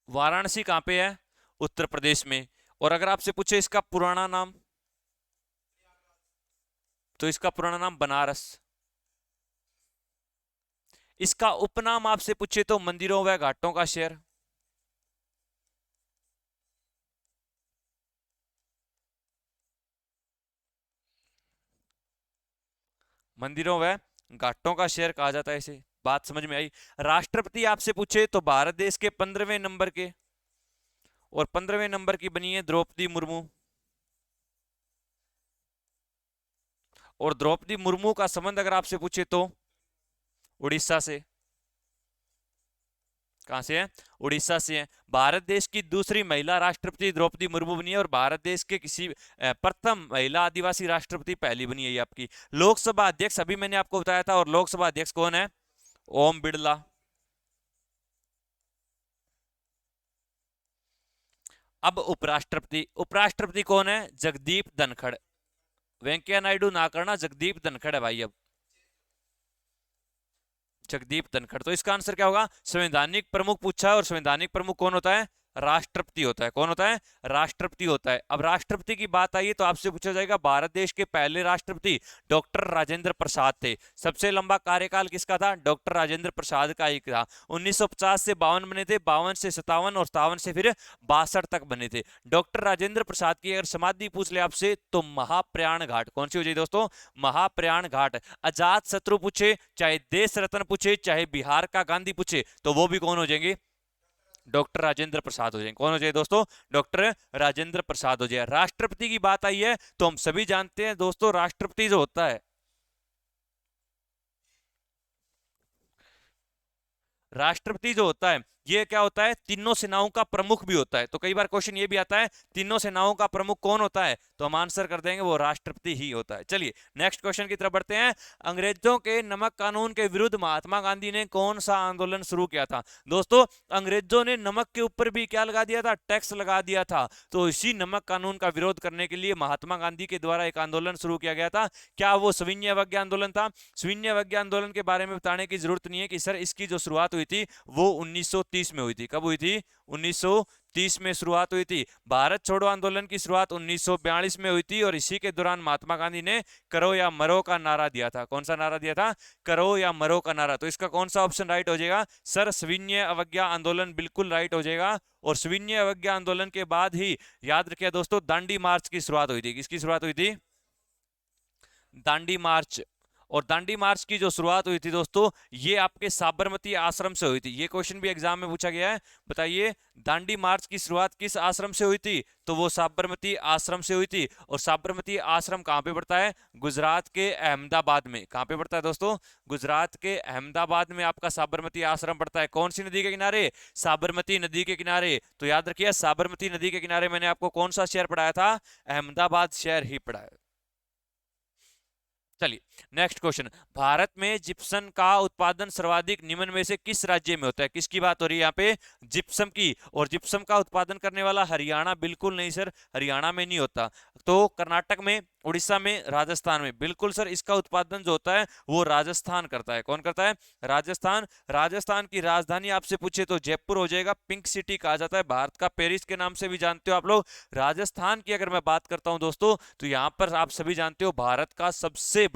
वाराणसी कहां पे है? उत्तर प्रदेश में। और अगर आपसे पूछे इसका पुराना नाम, तो इसका पुराना नाम बनारस। इसका उपनाम आपसे पूछे तो मंदिरों व घाटों का शहर। मंदिरों व घाटों का शहर कहा जाता है इसे। बात समझ में आई? राष्ट्रपति आपसे पूछे तो भारत देश के 15वें नंबर के, और 15वें नंबर की बनी है द्रौपदी मुर्मू। और द्रौपदी मुर्मू का संबंध अगर आपसे पूछे तो उड़ीसा से। कहां से है? उड़ीसा से है। भारत देश की दूसरी महिला राष्ट्रपति द्रौपदी मुर्मू बनी है। और भारत देश के किसी प्रथम महिला आदिवासी राष्ट्रपति पहली बनी है ये आपकी। लोकसभा अध्यक्ष अभी मैंने आपको बताया था, और लोकसभा अध्यक्ष कौन है? ओम बिड़ला। अब उपराष्ट्रपति, उपराष्ट्रपति कौन है? जगदीप धनखड़। वेंकैया नायडू ना करना, जगदीप धनखड़ है भाई। अब जगदीप धनखड़। तो इसका आंसर क्या होगा? संवैधानिक प्रमुख पूछा है, और संवैधानिक प्रमुख कौन होता है? राष्ट्रपति होता है। कौन होता है? राष्ट्रपति होता है। अब राष्ट्रपति की बात आई है तो आपसे पूछा जाएगा भारत देश के पहले राष्ट्रपति डॉक्टर राजेंद्र प्रसाद थे। सबसे लंबा कार्यकाल किसका था? डॉक्टर राजेंद्र प्रसाद का ही था। 1950 से 52 बने थे, 52 से 57, और 57 से फिर 62 तक बने थे। डॉक्टर राजेंद्र प्रसाद की अगर समाधि पूछ ले आपसे तो महाप्रयाण घाट। कौन सी हो जाए दोस्तों? महाप्रयाण घाट। अजात शत्रु पूछे, चाहे देश रत्न पूछे, चाहे बिहार का गांधी पूछे, तो वो भी कौन हो जाएंगे? डॉक्टर राजेंद्र प्रसाद हो जाएंगे। कौन हो जाए दोस्तों? डॉक्टर राजेंद्र प्रसाद हो जाए। राष्ट्रपति की बात आई है तो हम सभी जानते हैं दोस्तों, राष्ट्रपति जो होता है, राष्ट्रपति जो होता है ये क्या होता है, तीनों सेनाओं का प्रमुख भी होता है। तो कई बार क्वेश्चन ये भी आता है तीनों सेनाओं का प्रमुख कौन होता है, तो हम आंसर कर देंगे वो राष्ट्रपति ही होता है। चलिए नेक्स्ट क्वेश्चन की तरफ बढ़ते हैं। अंग्रेजों के नमक कानून के विरुद्ध महात्मा गांधी ने कौन सा आंदोलन शुरू किया था? दोस्तों अंग्रेजों ने नमक के ऊपर भी क्या लगा दिया था, टैक्स लगा दिया था। तो इसी नमक कानून का विरोध करने के लिए महात्मा गांधी के द्वारा एक आंदोलन शुरू किया गया था। क्या वो सविनय अवज्ञा आंदोलन था? सविनय अवज्ञा आंदोलन के बारे में बताने की जरूरत नहीं है कि सर इसकी जो शुरुआत हुई थी वो 1930 में हुई थी। कब हुई थी? 1930 में शुरुआत हुई थी। भारत छोड़ो आंदोलन की शुरुआत 1942 में हुई थी और इसी के दौरान महात्मा गांधी ने करो या मरो का नारा दिया था। कौन सा नारा दिया था? करो या मरो का नारा। तो इसका कौन सा ऑप्शन राइट हो जाएगा? सर सविनय अवज्ञा आंदोलन बिल्कुल राइट हो जाएगा। और सविनय अवज्ञा आंदोलन के बाद ही याद रखिए दोस्तों दांडी मार्च की शुरुआत हुई थी। किसकी शुरुआत हुई थी? दांडी मार्च। और दांडी मार्च की जो शुरुआत हुई थी दोस्तों ये आपके साबरमती आश्रम से हुई थी। ये क्वेश्चन भी एग्जाम में पूछा गया है। बताइए दांडी मार्च की शुरुआत किस आश्रम से हुई थी? तो वो साबरमती आश्रम से हुई थी। और साबरमती आश्रम कहाँ पे पड़ता है? गुजरात के अहमदाबाद में। कहाँ पे पड़ता है दोस्तों? गुजरात के अहमदाबाद में आपका साबरमती आश्रम पड़ता है। कौन सी नदी के किनारे? साबरमती नदी के किनारे। तो याद रखिए साबरमती नदी के किनारे मैंने आपको कौन सा शहर पढ़ाया था? अहमदाबाद शहर ही पढ़ाया। चलिए नेक्स्ट क्वेश्चन। भारत में जिप्सम का उत्पादन सर्वाधिक निम्न में से किस राज्य में होता है? किसकी बात हो रही है यहाँ पे? जिप्सम की। और जिप्सम का उत्पादन करने वाला हरियाणा बिल्कुल नहीं सर, हरियाणा में नहीं होता। तो कर्नाटक में, उड़ीसा में, राजस्थान में। बिल्कुल सर इसका उत्पादन जो होता है वो राजस्थान करता है। कौन करता है? राजस्थान। राजस्थान की राजधानी आपसे पूछे तो जयपुर हो जाएगा। पिंक सिटी कहा जाता है, भारत का पेरिस के नाम से भी जानते हो आप लोग। राजस्थान की अगर मैं बात करता हूं दोस्तों तो यहां पर आप सभी जानते हो भारत का सबसे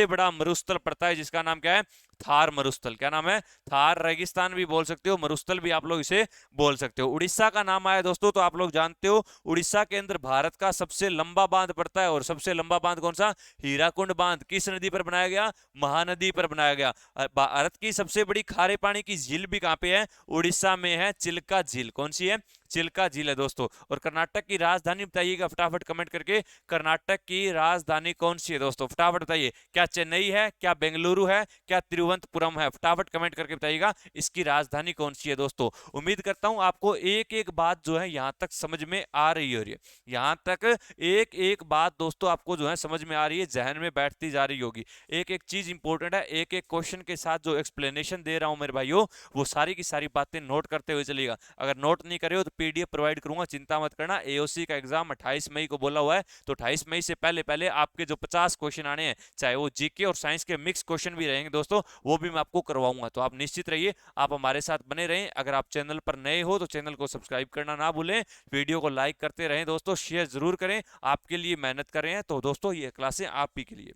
बड़ा मरुस्थल पड़ता है जिसका नाम क्या है? थार मरुस्थल। क्या नाम है? थार रेगिस्तान भी बोल सकते हो, मरुस्थल भी आप लोग इसे बोल सकते हो। उड़ीसा का नाम आया दोस्तों तो आप लोग जानते हो उड़ीसा के अंदर भारत का सबसे लंबा बांध पड़ता है। और सबसे लंबा बांध कौन सा? हीराकुंड बांध। किस नदी पर बनाया गया? महानदी पर बनाया गया। भारत की सबसे बड़ी खारे पानी की झील भी कहां पे है? उड़ीसा में है, चिल्का झील। कौन सी है? चिल्का झील है दोस्तों। और कर्नाटक की राजधानी बताइएगा फटाफट कमेंट करके। कर्नाटक की राजधानी कौन सी है दोस्तों? फटाफट बताइए। क्या चेन्नई है? क्या बेंगलुरु है? क्या तिरुवनंतपुरम है? फटाफट कमेंट करके बताइएगा इसकी राजधानी कौन सी है दोस्तों। उम्मीद करता हूं आपको एक एक बात जो है यहां तक समझ में आ रही हो रही है। यहां तक एक एक बात दोस्तों आपको जो है समझ में आ रही है, जहन में बैठती जा रही होगी। एक एक चीज इंपॉर्टेंट है। एक एक क्वेश्चन के साथ जो एक्सप्लेनेशन दे रहा हूं मेरे भाइयों वो सारी की सारी बातें नोट करते हुए चलिएगा। अगर नोट नहीं करे हो तो पीडीएफ प्रोवाइड करूंगा, चिंता मत करना। एओसी का एग्जाम 28 मई को बोला हुआ है तो 28 मई से पहले पहले आपके जो 50 क्वेश्चन आने हैं, चाहे वो जीके और साइंस के मिक्स क्वेश्चन भी रहेंगे दोस्तों, वो भी मैं आपको करवाऊंगा। तो आप निश्चित रहिए, आप हमारे साथ बने रहें। अगर आप चैनल पर नए हो तो चैनल को सब्सक्राइब करना ना भूलें, वीडियो को लाइक करते रहें दोस्तों, शेयर जरूर करें। आपके लिए मेहनत कर रहे हैं तो दोस्तों ये क्लासें आप ही के लिए।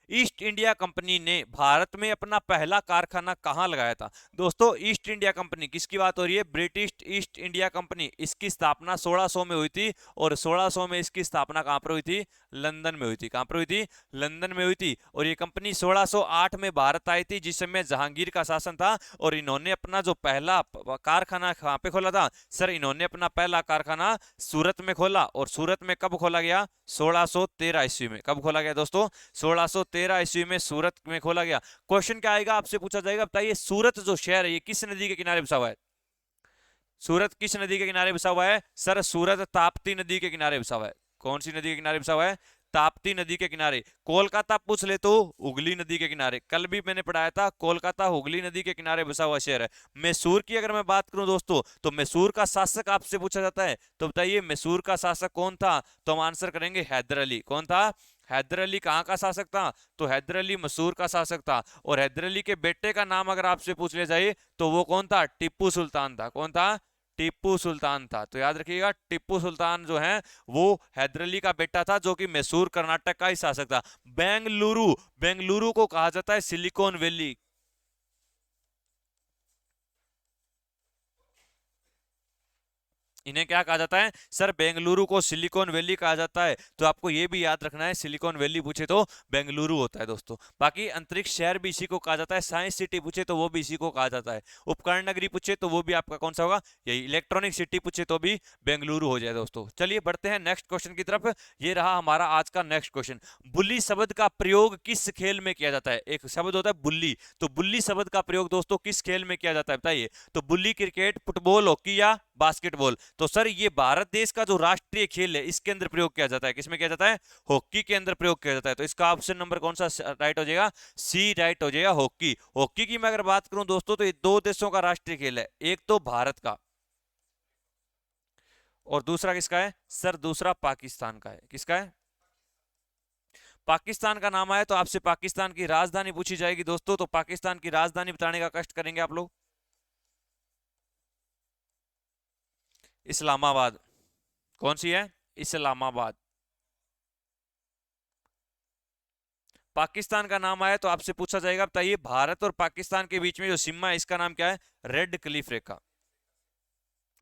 ईस्ट इंडिया कंपनी ने भारत में अपना पहला कारखाना कहां लगाया था? दोस्तों ईस्ट इंडिया कंपनी किसकी बात हो रही है? British east India company. इसकी स्थापना 1600 में हुई थी। और 1600 में इसकी स्थापना कहां पर हुई थी? लंदन में हुई थी। कहां पर हुई थी? लंदन में हुई थी। और ये कंपनी 1608 में भारत आई थी जिस समय जहांगीर का शासन था। और इन्होंने अपना जो पहला कारखाना कहां पे खोला था? सर इन्होंने अपना पहला कारखाना सूरत में खोला। और सूरत में कब खोला गया? 1613 ईस्वी में। कब खोला गया दोस्तों? 1613 ईस्वी में सूरत में खोला गया। क्वेश्चन क्या आएगा आपसे पूछा जाएगा, बताइए सूरत जो शहर है ये किस नदी के किनारे बसा हुआ है? सूरत किस नदी के किनारे बसा हुआ है? सर सूरत ताप्ती नदी के किनारे बसा हुआ है। कौन सी नदी के किनारे बसा हुआ है? ताप्ती नदी के किनारे। कोलकाता पूछ ले तो हुगली नदी के किनारे। कल भी मैंने पढ़ाया था कोलकाता हुगली नदी के किनारे बसा हुआ शहर है। मैसूर की अगर मैं बात करूं दोस्तों तो मैसूर का शासक आपसे पूछा जाता है तो बताइए मैसूर का शासक कौन था? तो हम आंसर करेंगे हैदर अली। कौन था? हैदर अली कहाँ का शासक था? तो हैदर अली मैसूर का शासक था। और हैदर अली के बेटे का नाम अगर आपसे पूछ लिया जाए तो वो कौन था? टिप्पू सुल्तान था। कौन था? टिप्पू सुल्तान था। तो याद रखिएगा टिप्पू सुल्तान जो है वो हैदर अली का बेटा था जो कि मैसूर कर्नाटक का ही शासक था। बेंगलुरु, बेंगलुरु को कहा जाता है सिलिकॉन वैली। इन्हें क्या कहा जाता है सर? बेंगलुरु को सिलिकॉन वैली कहा जाता है। तो आपको ये भी याद रखना है, सिलिकॉन वैली पूछे तो बेंगलुरु होता है दोस्तों। बाकी अंतरिक्ष शहर भी इसी को कहा जाता है, साइंस सिटी पूछे तो वो भी इसी को कहा जाता है, उपकरण नगरी पूछे तो वो भी आपका कौन सा होगा? यही। इलेक्ट्रॉनिक सिटी पूछे तो भी बेंगलुरु हो जाए दोस्तों। चलिए बढ़ते हैं नेक्स्ट क्वेश्चन की तरफ। ये रहा हमारा आज का नेक्स्ट क्वेश्चन। बुल्ली शब्द का प्रयोग किस खेल में किया जाता है? एक शब्द होता है बुल्ली, तो बुल्ली शब्द का प्रयोग दोस्तों किस खेल में किया जाता है बताइए? तो बुल्ली क्रिकेट, फुटबॉल, हॉकी या बास्केटबॉल? तो सर ये भारत देश का जो राष्ट्रीय खेल है इसके अंदर प्रयोग किया जाता है। किसमें किया जाता है? हॉकी के अंदर प्रयोग किया जाता है। तो इसका ऑप्शन नंबर कौन सा राइट हो जाएगा? सी राइट हो जाएगा, हॉकी। हॉकी की मैं अगर बात करूं दोस्तों तो ये दो देशों का राष्ट्रीय खेल है, एक तो भारत का और दूसरा किसका है सर? दूसरा पाकिस्तान का है। किसका है? पाकिस्तान का नाम आया तो आपसे पाकिस्तान की राजधानी पूछी जाएगी दोस्तों। तो पाकिस्तान की राजधानी बताने का कष्ट करेंगे आप लोग। इस्लामाबाद। कौन सी है? इस्लामाबाद। पाकिस्तान का नाम आया तो आपसे पूछा जाएगा बताइए भारत और पाकिस्तान के बीच में जो सीमा है इसका नाम क्या है? रेड क्लिफ रेखा।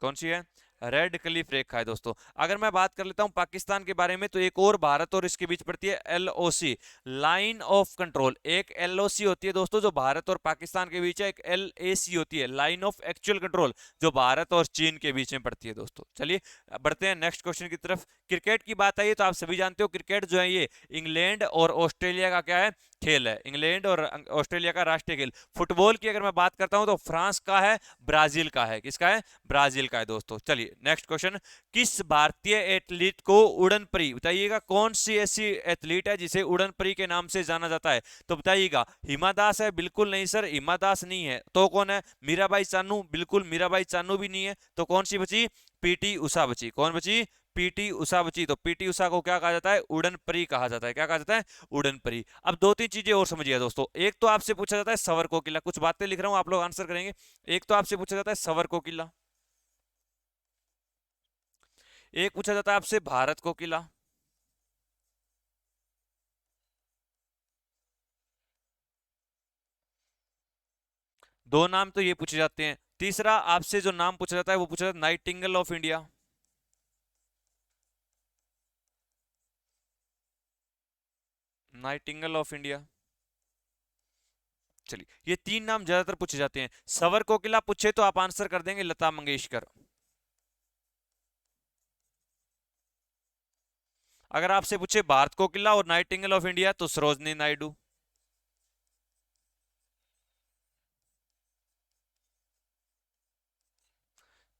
कौन सी है? रेड क्लिफ रेखा है दोस्तों। अगर मैं बात कर लेता हूं पाकिस्तान के बारे में तो एक और भारत और इसके बीच पड़ती है एलओसी, लाइन ऑफ कंट्रोल। एक एलओसी होती है दोस्तों जो भारत और पाकिस्तान के बीच है, एक एलएसी होती है, लाइन ऑफ एक्चुअल कंट्रोल, जो भारत और चीन के बीच में पड़ती है दोस्तों। चलिए बढ़ते हैं नेक्स्ट क्वेश्चन की तरफ। क्रिकेट की बात आई तो आप सभी जानते हो क्रिकेट जो है ये इंग्लैंड और ऑस्ट्रेलिया का क्या है? खेल है। इंग्लैंड और ऑस्ट्रेलिया का राष्ट्रीय खेल। फुटबॉल की अगर मैं बात करता हूं तो फ्रांस का है, ब्राजील का है। किसका है? ब्राजील का है दोस्तों। चलिए नेक्स्ट क्वेश्चन। किस भारतीय एथलीट को उड़न परी, बताइएगा कौन सी ऐसी एथलीट है जिसे उड़न परी के नाम से जाना जाता है? तो बताइएगा हिमा दास है? बिल्कुल नहीं सर, हिमा दास नहीं है। तो कौन है? मीराबाई चानू? बिल्कुल मीराबाई चानू भी नहीं है। तो कौन सी बची? पीटी उषा बची। कौन बची? पीटी उषा बची। तो पीटी उषा को क्या कहा जाता है? उड़न परी कहा जाता है। क्या कहा जाता है? उड़न परी। अब दो तीन चीजें और समझिए दोस्तों। एक तो आपसे पूछा जाता है सवर को किला, कुछ बातें लिख रहा हूं आप लोग आंसर करेंगे। एक तो आपसे पूछा जाता है सवर को किला, एक पूछा जाता है आपसे भारत को किला, दो नाम तो ये पूछे जाते हैं। तीसरा आपसे जो नाम पूछा जाता है वो पूछा जाता है Nightingale of India. Nightingale of India. चलिए ये तीन नाम ज्यादातर पूछे जाते हैं। सवर कोकिला पूछे तो आप आंसर कर देंगे लता मंगेशकर। अगर आपसे पूछे भारत कोकिला और नाइटिंगेल ऑफ इंडिया तो सरोजनी नायडू।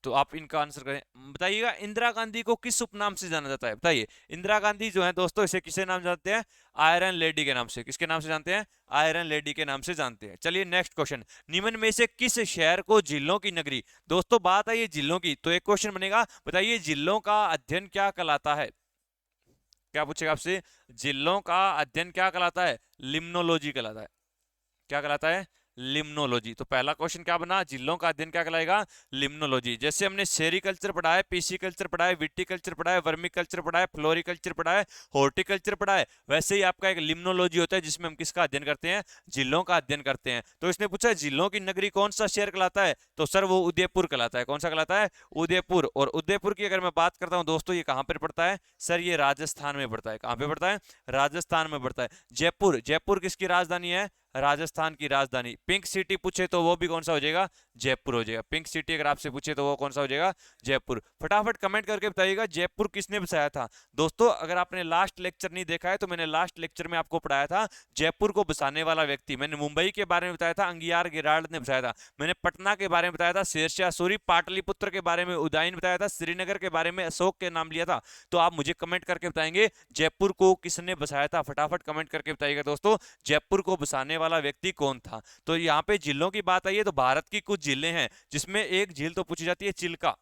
तो आप इनका आंसर करें। बताइएगा इंदिरा गांधी को किस उपनाम से जाना जाता है? बताइए इंदिरा गांधी जो है दोस्तों इसे किसे नाम जानते हैं? आयरन लेडी के नाम से। किसके नाम से जानते हैं? आयरन लेडी के नाम से जानते हैं। चलिए नेक्स्ट क्वेश्चन। निम्न में से किस शहर को झीलों की नगरी, दोस्तों बात आई है झीलों की तो एक क्वेश्चन बनेगा बताइए झीलों का अध्ययन क्या कहलाता है? क्या पूछेगा आपसे? झीलों का अध्ययन क्या कहलाता है? लिम्नोलॉजी कहलाता है। क्या कहलाता है? लिम्नोलॉजी। तो पहला क्वेश्चन क्या बना? झीलों का अध्ययन क्या कहलाएगा? लिम्नोलॉजी। जैसे हमने सेरिकल्चर पढ़ा है, पीसी पढ़ा है, विटिकल्चर पढ़ा है, वर्मी कल्चर पढ़ा है, फ्लोरिकल्चर पढ़ा है, हॉर्टिकल्चर पढ़ा है, वैसे ही आपका एक लिम्नोलॉजी होता है जिसमें हम किसका अध्ययन करते हैं? झीलों का अध्ययन करते हैं। तो इसने पूछा झीलों की नगरी कौन सा शहर कहलाता है? तो सर वो उदयपुर कहलाता है। कौन सा कहलाता है? उदयपुर। और उदयपुर की अगर मैं बात करता हूं दोस्तों ये कहां पर पड़ता है? सर ये राजस्थान में पड़ता है। कहां पे पड़ता है? राजस्थान में पड़ता है। जयपुर, जयपुर किसकी राजधानी है? राजस्थान की राजधानी। पिंक सिटी पूछे तो वो भी कौन सा हो जाएगा? जयपुर हो जाएगा। पिंक सिटी अगर आपसे पूछे तो वो कौन सा हो जाएगा? जयपुर। फटाफट कमेंट करके बताइएगा जयपुर किसने बसाया था? दोस्तों अगर आपने लास्ट लेक्चर नहीं देखा है तो मैंने लास्ट लेक्चर में आपको पढ़ाया था जयपुर को बसाने वाला व्यक्ति। मैंने मुंबई के बारे में बताया था अंगियार गिराल्ड ने बसाया था। मैंने पटना के बारे में बताया था शेरशाह सूरी, पाटलिपुत्र के बारे में उदयन बताया था, श्रीनगर के बारे में अशोक के नाम लिया था। तो आप मुझे कमेंट करके बताएंगे जयपुर को किसने बसाया था। फटाफट कमेंट करके बताइएगा दोस्तों जयपुर को बसाने वाला व्यक्ति कौन था। तो यहाँ पे झीलों की बात आई है तो भारत की कुछ झीलें हैं जिसमें एक झील तो पूछी जाती है चिल्का।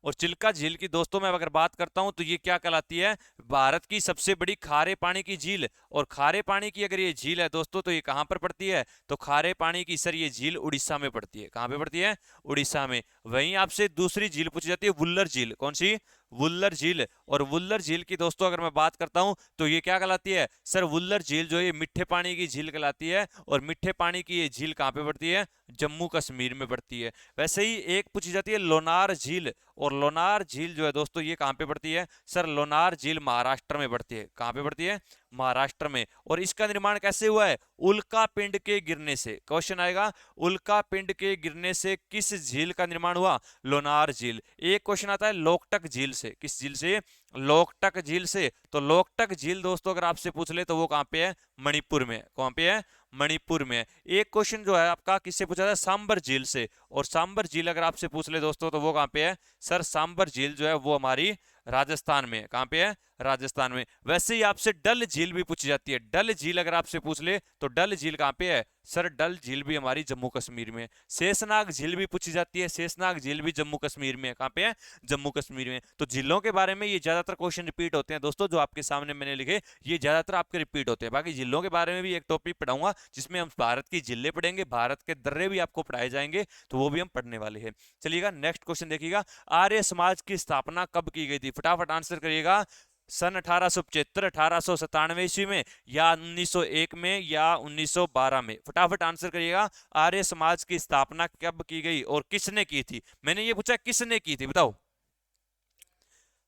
और चिल्का झील की दोस्तों मैं अगर बात करता हूं तो ये क्या कहलाती है? भारत की सबसे बड़ी खारे पानी की झील। और खारे पानी की अगर ये झील है दोस्तों तो ये कहां पर पड़ती है? तो खारे पानी की सर ये झील उड़ीसा में पड़ती है। कहां पे पड़ती है? उड़ीसा में। वहीं आपसे दूसरी झील पूछी जाती है वुल्लर झील। कौन सी? वुल्लर झील। और वुल्लर झील की दोस्तों अगर मैं बात करता हूं तो ये क्या कहलाती है सर, वुल्लर झील जो है ये मीठे पानी की झील कहलाती है। और मीठे पानी की ये झील कहाँ पे पड़ती है, जम्मू कश्मीर में पड़ती है। वैसे ही एक पूछी जाती है लोनार झील, और लोनार झील जो है दोस्तों ये कहाँ पे पड़ती है सर, लोनार झील महाराष्ट्र में पड़ती है। कहाँ पे पड़ती है, महाराष्ट्र में। और इसका निर्माण कैसे हुआ है, उल्का पिंड के गिरने से। क्वेश्चन आएगा, उल्का पिंड के गिरने से किस झील का निर्माण हुआ, लोनार झील। एक क्वेश्चन आता है लोकटक झील से, किस झील से, लोकटक झील से। तो लोकटक झील दोस्तों अगर आपसे पूछ ले तो वो कहाँ पे है, मणिपुर में। कहाँ पे है, मणिपुर में। एक क्वेश्चन जो है आपका किससे पूछा था, सांबर झील से। और सांबर झील अगर आपसे पूछ ले दोस्तों तो वो कहाँ पे है सर, सांबर झील जो है वो हमारी राजस्थान में। कहाँ पे है, राजस्थान में। वैसे ही आपसे डल झील भी पूछी जाती है। डल झील अगर आपसे पूछ ले तो डल झील कहाँ पे है सर, डल झील भी हमारी जम्मू कश्मीर में। शेषनाग झील भी पूछी जाती है, शेषनाग झील भी जम्मू कश्मीर में। कहाँ पे है, जम्मू कश्मीर में। तो झीलों के बारे में ये ज्यादातर क्वेश्चन रिपीट होते हैं दोस्तों, जो आपके सामने मैंने लिखे ये ज्यादातर आपके रिपीट होते हैं। बाकी झीलों के बारे में भी एक टॉपिक पढ़ाऊंगा जिसमें हम भारत की झीलें पढ़ेंगे, भारत के दर्रे भी आपको पढ़ाए जाएंगे, तो वो भी हम पढ़ने वाले हैं। चलिएगा नेक्स्ट क्वेश्चन देखिएगा, आर्य समाज की स्थापना कब की गई थी, फटाफट आंसर करिएगा। सन 1875, 1897 ईस्वी में, या 1901 में, या 1912 में। फटाफट आंसर करिएगा, आर्य समाज की स्थापना कब की गई और किसने की थी। मैंने ये पूछा किसने की थी, बताओ।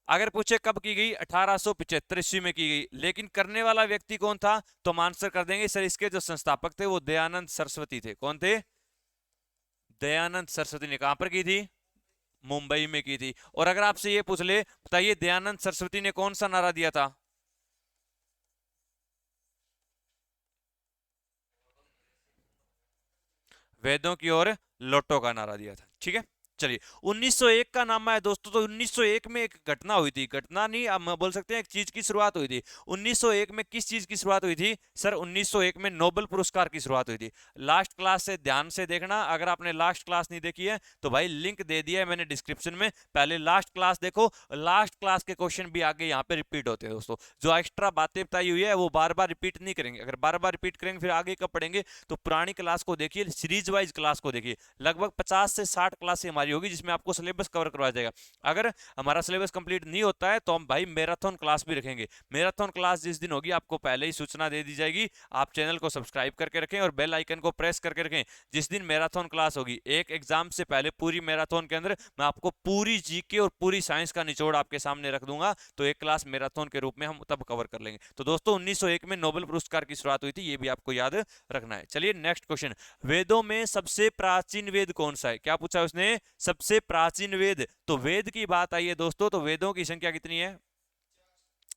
अगर पूछे कब की गई, 1875 ईस्वी में की गई। लेकिन करने वाला व्यक्ति कौन था, तो हम आंसर कर देंगे सर, इसके जो संस्थापक थे वो दयानंद सरस्वती थे। कौन थे, दयानंद सरस्वती ने कहां पर की थी, मुंबई में की थी। और अगर आपसे ये पूछ ले, बताइए दयानंद सरस्वती ने कौन सा नारा दिया था, वेदों की ओर लौटो का नारा दिया था। ठीक है, चलिए 1901 का नाम है दोस्तों। तो 1901 में एक घटना हुई थी, घटना नहीं अब बोल सकते हैं एक चीज की शुरुआत हुई थी। 1901 में किस चीज की शुरुआत हुई थी सर, 1901 में नोबेल पुरस्कार की शुरुआत हुई थी। लास्ट क्लास से ध्यान से देखना, अगर आपने लास्ट क्लास नहीं देखी है तो भाई लिंक दे दिया है मैंने डिस्क्रिप्शन में, पहले लास्ट क्लास देखो। लास्ट क्लास के क्वेश्चन भी आगे यहाँ पे रिपीट होते हैं दोस्तों। जो एक्स्ट्रा बातें बताई हुई है वो बार बार रिपीट नहीं करेंगे, अगर बार बार रिपीट करेंगे फिर आगे कब पढ़ेंगे। तो पुरानी क्लास को देखिए, सीरीज वाइज क्लास को देखिए, लगभग 50 से 60 क्लास हमारी होगी जिसमें आपको सिलेबस कवर करवाया जाएगा। अगर हमारा सिलेबस कंप्लीट नहीं होता है तो हम भाई मैराथन क्लास भी रखेंगे। मैराथन क्लास जिस दिन होगी आपको पहले ही सूचना दे दी जाएगी। आप चैनल को सब्सक्राइब करके रखें और बेल आइकन को प्रेस करके रखें। जिस दिन मैराथन क्लास होगी, एक एग्जाम से पहले पूरी मैराथन के अंदर मैं आपको पूरी जीके और पूरी साइंस का निचोड़ आपके सामने रख दूंगा, तो एक क्लास मैराथन के रूप में हम तब कवर कर लेंगे। तो दोस्तों 1901 में नोबेल पुरस्कार की शुरुआत हुई थी, ये भी आपको याद रखना है। चलिए नेक्स्ट क्वेश्चन, वेदों में सबसे प्राचीन वेद कौन सा है, क्या पूछा उसने, सबसे प्राचीन वेद। तो वेद की बात आई है दोस्तों, तो वेदों की संख्या कितनी है,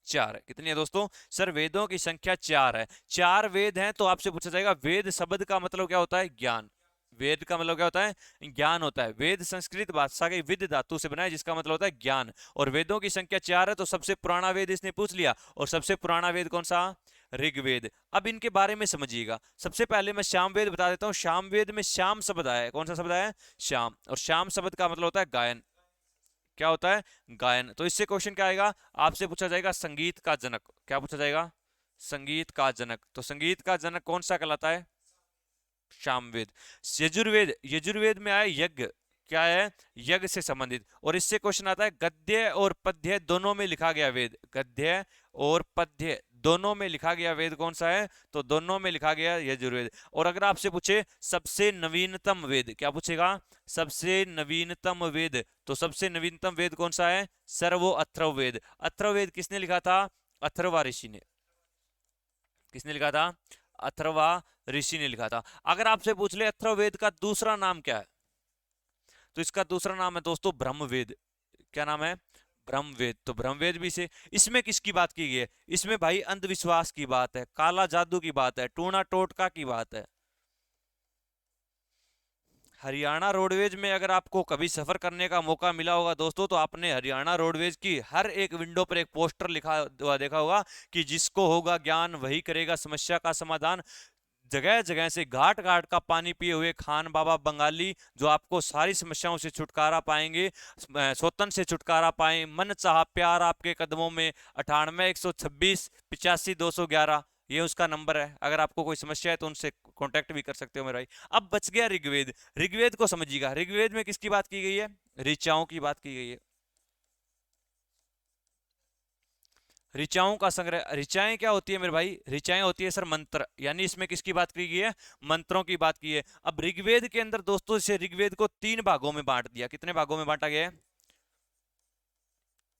चार है। कितनी है दोस्तों, सर वेदों की संख्या चार है। चार वेद हैं तो आपसे पूछा जाएगा वेद शब्द का मतलब क्या होता है, ज्ञान। वेद का मतलब क्या होता है, ज्ञान होता है। वेद संस्कृत भाषा के विद धातु से बना है जिसका मतलब होता है ज्ञान। और वेदों की संख्या चार है, तो सबसे पुराना वेद इसने पूछ लिया। और सबसे पुराना वेद कौन सा, ऋग्वेद। अब इनके बारे में समझिएगा। सबसे पहले मैं श्यामवेद बता देता हूँ। श्यामवेद में श्याम शब्द आया है, कौन सा शब्द आया है, श्याम। और श्याम शब्द का मतलब होता है गायन। क्या होता है, गायन। तो इससे क्वेश्चन क्या आएगा, आपसे पूछा जाएगा संगीत का जनक। क्या पूछा जाएगा, संगीत का जनक। तो संगीत का जनक कौन सा कहलाता है, सामवेद। यजुर्वेद, यजुर्वेद में आया यज्ञ। क्या है, यज्ञ से संबंधित। और इससे क्वेश्चन आता है गद्य और पद्य दोनों में लिखा गया वेद। गद्य और पद्य दोनों में लिखा गया वेद कौन सा है, तो दोनों में लिखा गया यजुर्वेद। और अगर आपसे पूछे सबसे नवीनतम वेद, क्या पूछेगा, सबसे नवीनतम वेद। तो सबसे नवीनतम वेद कौन सा है सर, वो अथर्ववेद। अथर्ववेद किसने लिखा था, अथर्वा ऋषि ने। किसने लिखा था, अथर्वा ऋषि ने लिखा था। अगर आपसे पूछ ले अथर्ववेद का दूसरा नाम क्या है, तो इसका दूसरा नाम है दोस्तों ब्रह्मवेद। क्या नाम है, ब्रह्मवेद। तो ब्रह्मवेद भी से, इसमें किसकी बात की गई है, इसमें भाई अंधविश्वास की बात है, काला जादू की बात है, टूना टोटका की बात है। हरियाणा रोडवेज में अगर आपको कभी सफर करने का मौका मिला होगा दोस्तों, तो आपने हरियाणा रोडवेज की हर एक विंडो पर एक पोस्टर लिखा हुआ देखा होगा कि जिसको होगा ज्ञान वही करेगा समस्या का समाधान। जगह जगह से घाट घाट का पानी पिए हुए खान बाबा बंगाली जो आपको सारी समस्याओं से छुटकारा पाएंगे, स्वतंत्र से छुटकारा पाए, मन चाहा प्यार आपके कदमों में। 98 126 85 211 ये उसका नंबर है। अगर आपको कोई समस्या है तो उनसे कांटेक्ट भी कर सकते हो मेरे भाई। अब बच गया ऋग्वेद। ऋग्वेद को समझिएगा, ऋग्वेद में किसकी बात की गई है, ऋचाओं की बात की गई है। ऋचाओं का संग्रह। ऋचाएं क्या होती है मेरे भाई? ऋचाएं होती है सर मंत्र, यानी इसमें किसकी बात की गई है? मंत्रों की बात की है। अब ऋग्वेद के अंदर दोस्तों इसे ऋग्वेद को 3 भागों में बांट दिया। कितने भागों में बांटा गया है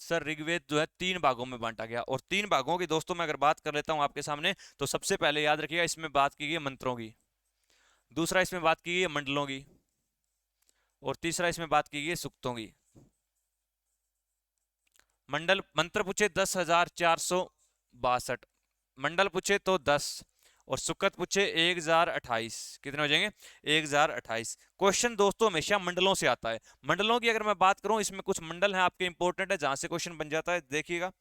सर? ऋग्वेद जो है 3 भागों में बांटा गया, और 3 भागों की दोस्तों मैं अगर बात कर लेता हूं आपके सामने, तो सबसे पहले याद रखिएगा इसमें बात की गई है मंत्रों की, दूसरा इसमें बात की गई है मंडलों की, और तीसरा इसमें बात की गई है सूक्तों की। मंडल मंत्र पूछे 10,462, मंडल पूछे तो 10, और सुकत पूछे 1,028। कितने हो जाएंगे? 1,028। क्वेश्चन दोस्तों हमेशा मंडलों से आता है। मंडलों की अगर मैं बात करूं, इसमें कुछ मंडल हैं आपके इंपॉर्टेंट है जहां से क्वेश्चन बन जाता है, देखिएगा।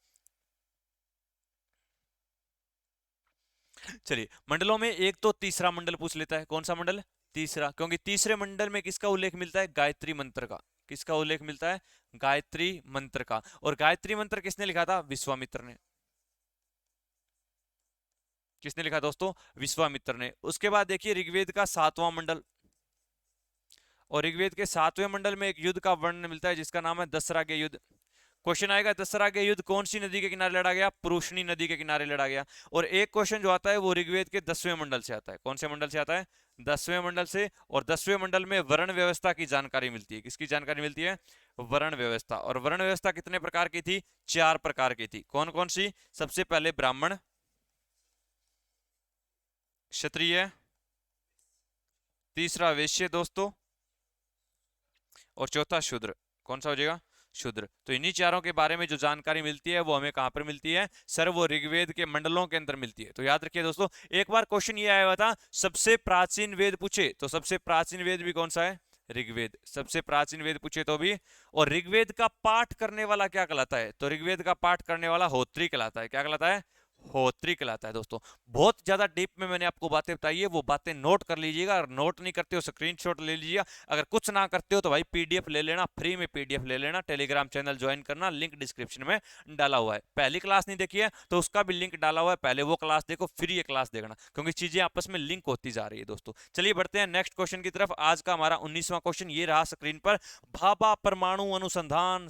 चलिए, मंडलों में एक तो तीसरा मंडल पूछ लेता है। कौन सा मंडल? तीसरा, क्योंकि तीसरे मंडल में किसका उल्लेख मिलता है? गायत्री मंत्र का। किसका उल्लेख मिलता है? गायत्री मंत्र का। और गायत्री मंत्र किसने लिखा था? विश्वामित्र ने। किसने लिखा दोस्तों? विश्वामित्र ने। उसके बाद देखिए ऋग्वेद का 7वां मंडल, और ऋग्वेद के 7वें मंडल में एक युद्ध का वर्णन मिलता है जिसका नाम है दसराग्य युद्ध। क्वेश्चन आएगा दसराग्य युद्ध कौन सी नदी के किनारे लड़ा गया? पुरुषनी नदी के किनारे लड़ा गया। और एक क्वेश्चन जो आता है वो ऋग्वेद के 10वें मंडल से आता है। कौन से मंडल से आता है? 10वें मंडल से। और 10वें मंडल में वर्ण व्यवस्था की जानकारी मिलती है। किसकी जानकारी मिलती है? वर्ण व्यवस्था। और वर्ण व्यवस्था कितने प्रकार की थी? 4 प्रकार की थी। कौन कौन सी? सबसे पहले ब्राह्मण, क्षत्रिय, तीसरा वैश्य दोस्तों, और चौथा शूद्र। कौन सा हो जाएगा? शूद्र। तो इन्हीं चारों के बारे में जो जानकारी मिलती है वो हमें कहां पर मिलती है सर? वो ऋग्वेद के मंडलों के अंदर मिलती है। तो याद रखिए दोस्तों, एक बार क्वेश्चन ये आया हुआ था, सबसे प्राचीन वेद पूछे तो सबसे प्राचीन वेद भी कौन सा है? ऋग्वेद। सबसे प्राचीन वेद पूछे तो भी। और ऋग्वेद का पाठ करने वाला क्या कहलाता है? तो ऋग्वेद का पाठ करने वाला होत्री कहलाता है। क्या कहलाता है? होत्री कहलाता है दोस्तों। बहुत ज्यादा डीप में मैंने आपको बातें बताई है, वो बातें नोट कर लीजिएगा। अगर नोट नहीं करते हो स्क्रीनशॉट ले लीजिएगा। अगर कुछ ना करते हो तो भाई पीडीएफ ले लेना, फ्री में पीडीएफ ले लेना। टेलीग्राम चैनल ज्वाइन करना, लिंक डिस्क्रिप्शन में डाला हुआ है। पहली क्लास नहीं देखी है तो उसका भी लिंक डाला हुआ है, पहले वो क्लास देखो, फिर ये क्लास देखना, क्योंकि चीजें आपस में लिंक होती जा रही है दोस्तों। चलिए बढ़ते हैं नेक्स्ट क्वेश्चन की तरफ। आज का हमारा 19वां क्वेश्चन ये रहा स्क्रीन पर। भाभा परमाणु अनुसंधान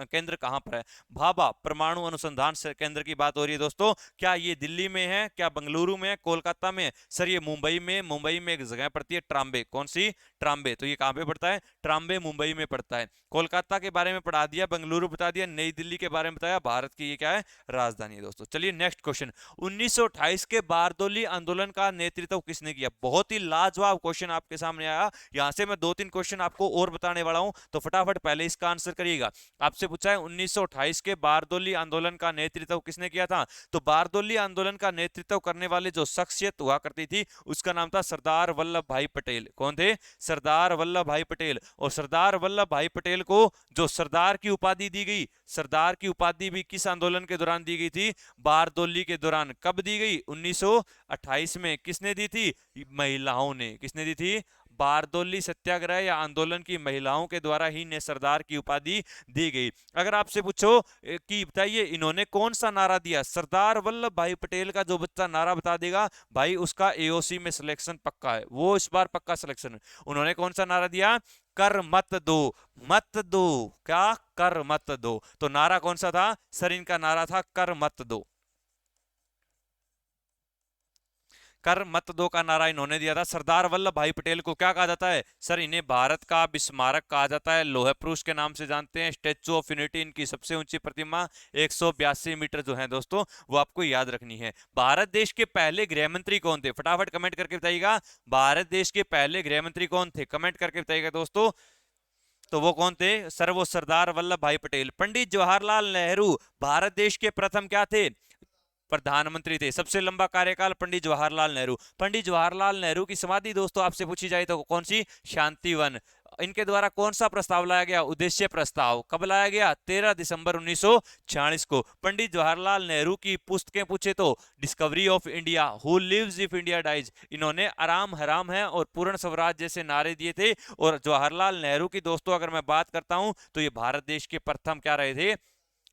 केंद्र कहां पर है? भाभा परमाणु अनुसंधान केंद्र की बात हो रही है दोस्तों। क्या ये दिल्ली में है? क्या बंगलुरु में है? कोलकाता में है? सर ये मुंबई में। मुंबई में एक जगह पड़ती है ट्राम्बे। कौन सी? ट्राम्बे। तो ये कहां पे पड़ता है? ट्राम्बे मुंबई में पड़ता है। कोलकाता के बारे में पढ़ा दिया, बंगलुरु बता दिया, नई दिल्ली के बारे में बताया। भारत की ये क्या है? राजधानी है दोस्तों। चलिए नेक्स्ट क्वेश्चन। 1928 के बारदोली आंदोलन का नेतृत्व किसने किया? बहुत ही लाजवाब क्वेश्चन आपके सामने आया। यहां से मैं 2-3 क्वेश्चन आपको और बताने वाला हूं, तो फटाफट पहले इसका आंसर करिएगा। आपसे पूछा है 1928 के बारदोली आंदोलन का नेतृत्व किसने किया था? तो बारदोली आंदोलन का नेतृत्व करने वाले जो शख्सियत हुआ करती थी उसका नाम था सरदार वल्लभ भाई पटेल। कौन थे? सरदार वल्लभ भाई पटेल। और सरदार वल्लभ भाई पटेल को जो सरदार की उपाधि दी गई, सरदार की उपाधि भी किस आंदोलन के दौरान दी गई थी? बारदोली के दौरान। कब दी गई? 1928 में। किसने दी थी? महिलाओं ने। किसने दी थी? बारदोली सत्याग्रह या आंदोलन की महिलाओं के द्वारा ही ने सरदार की उपाधि दी गई। अगर आपसे पूछो कि बताइए इन्होंने कौन सा नारा दिया, सरदार वल्लभ भाई पटेल का जो बच्चा नारा बता देगा भाई उसका एओसी में सिलेक्शन पक्का है, वो इस बार पक्का सिलेक्शन है। उन्होंने कौन सा नारा दिया? कर मत दो। मत दो। क्या? कर मत दो। तो नारा कौन सा था सर? इनका नारा था कर मत दो। कर मत दो का नारा इन्होंने दिया था। सरदार वल्लभ भाई पटेल को क्या कहा जाता है सर? इन्हें भारत का विस्मारक कहा जाता है, लोह पुरुष के नाम से जानते हैं। स्टेचू ऑफ यूनिटी इनकी सबसे ऊंची प्रतिमा 182 मीटर जो है दोस्तों, वो आपको याद रखनी है। भारत देश के पहले गृह मंत्री कौन थे? फटाफट कमेंट करके बताइएगा। भारत देश के पहले गृह मंत्री कौन थे? कमेंट करके बताइएगा दोस्तों। तो वो कौन थे सर? वो सरदार वल्लभ भाई पटेल। पंडित जवाहरलाल नेहरू भारत देश के प्रथम क्या थे? प्रधानमंत्री थे। सबसे लंबा कार्यकाल पंडित जवाहरलाल नेहरू। पंडित जवाहरलाल नेहरू की समाधि दोस्तों आपसे पूछी जाए तो कौन सी? शांतिवन। इनके द्वारा कौन सा प्रस्ताव लाया गया? उद्देश्य प्रस्ताव। कब लाया गया? 13 दिसंबर 1946 को। पंडित जवाहरलाल नेहरू की पुस्तकें पूछे तो discovery of India, who lives if India dies, इन्होंने आराम हराम है और पूर्ण स्वराज जैसे नारे दिए थे। और जवाहरलाल नेहरू की दोस्तों अगर मैं बात करता हूं तो ये भारत देश के प्रथम क्या रहे थे?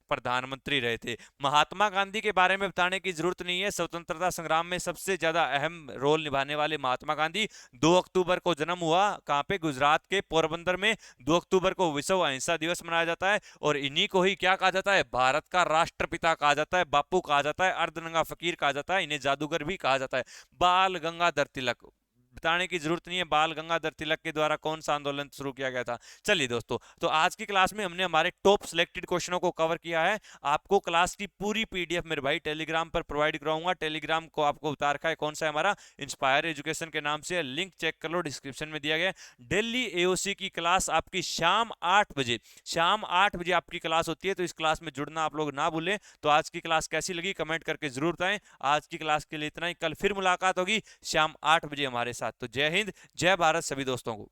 प्रधानमंत्री रहे थे। महात्मा गांधी के बारे में बताने की जरूरत नहीं है, स्वतंत्रता संग्राम में सबसे ज्यादा अहम रोल निभाने वाले महात्मा गांधी। 2 अक्टूबर को जन्म हुआ, कहाँ पे, गुजरात के पोरबंदर में। 2 अक्टूबर को विश्व अहिंसा दिवस मनाया जाता है और इन्हीं को ही क्या कहा जाता है, भारत का राष्ट्रपिता कहा जाता है, बापू कहा जाता है, अर्धनंगा फकीर कहा जाता है, इन्हें जादूगर भी कहा जाता है। बाल गंगाधर तिलक, बताने की जरूरत नहीं है बाल गंगाधर तिलक के द्वारा कौन सा आंदोलन शुरू किया गया था। चलिए दोस्तों, तो आज की क्लास में हमने हमारे टॉप सिलेक्टेड क्वेश्चनों को कवर किया है। आपको क्लास की पूरी पीडीएफ मेरे भाई टेलीग्राम पर प्रोवाइड कराऊंगा। टेलीग्राम को आपको बता रखा है कौन सा है, हमारा इंस्पायर एजुकेशन के नाम से, लिंक चेक कर लो, डिस्क्रिप्शन में दिया गया। डेली एओसी की क्लास आपकी शाम 8 बजे, शाम 8 बजे आपकी क्लास होती है, तो इस क्लास में जुड़ना आप लोग ना भूलें। तो आज की क्लास कैसी लगी कमेंट करके जरूर बताएं। आज की क्लास के लिए इतना ही, कल फिर मुलाकात होगी शाम 8 बजे हमारे साथ। तो जय हिंद, जय भारत सभी दोस्तों को।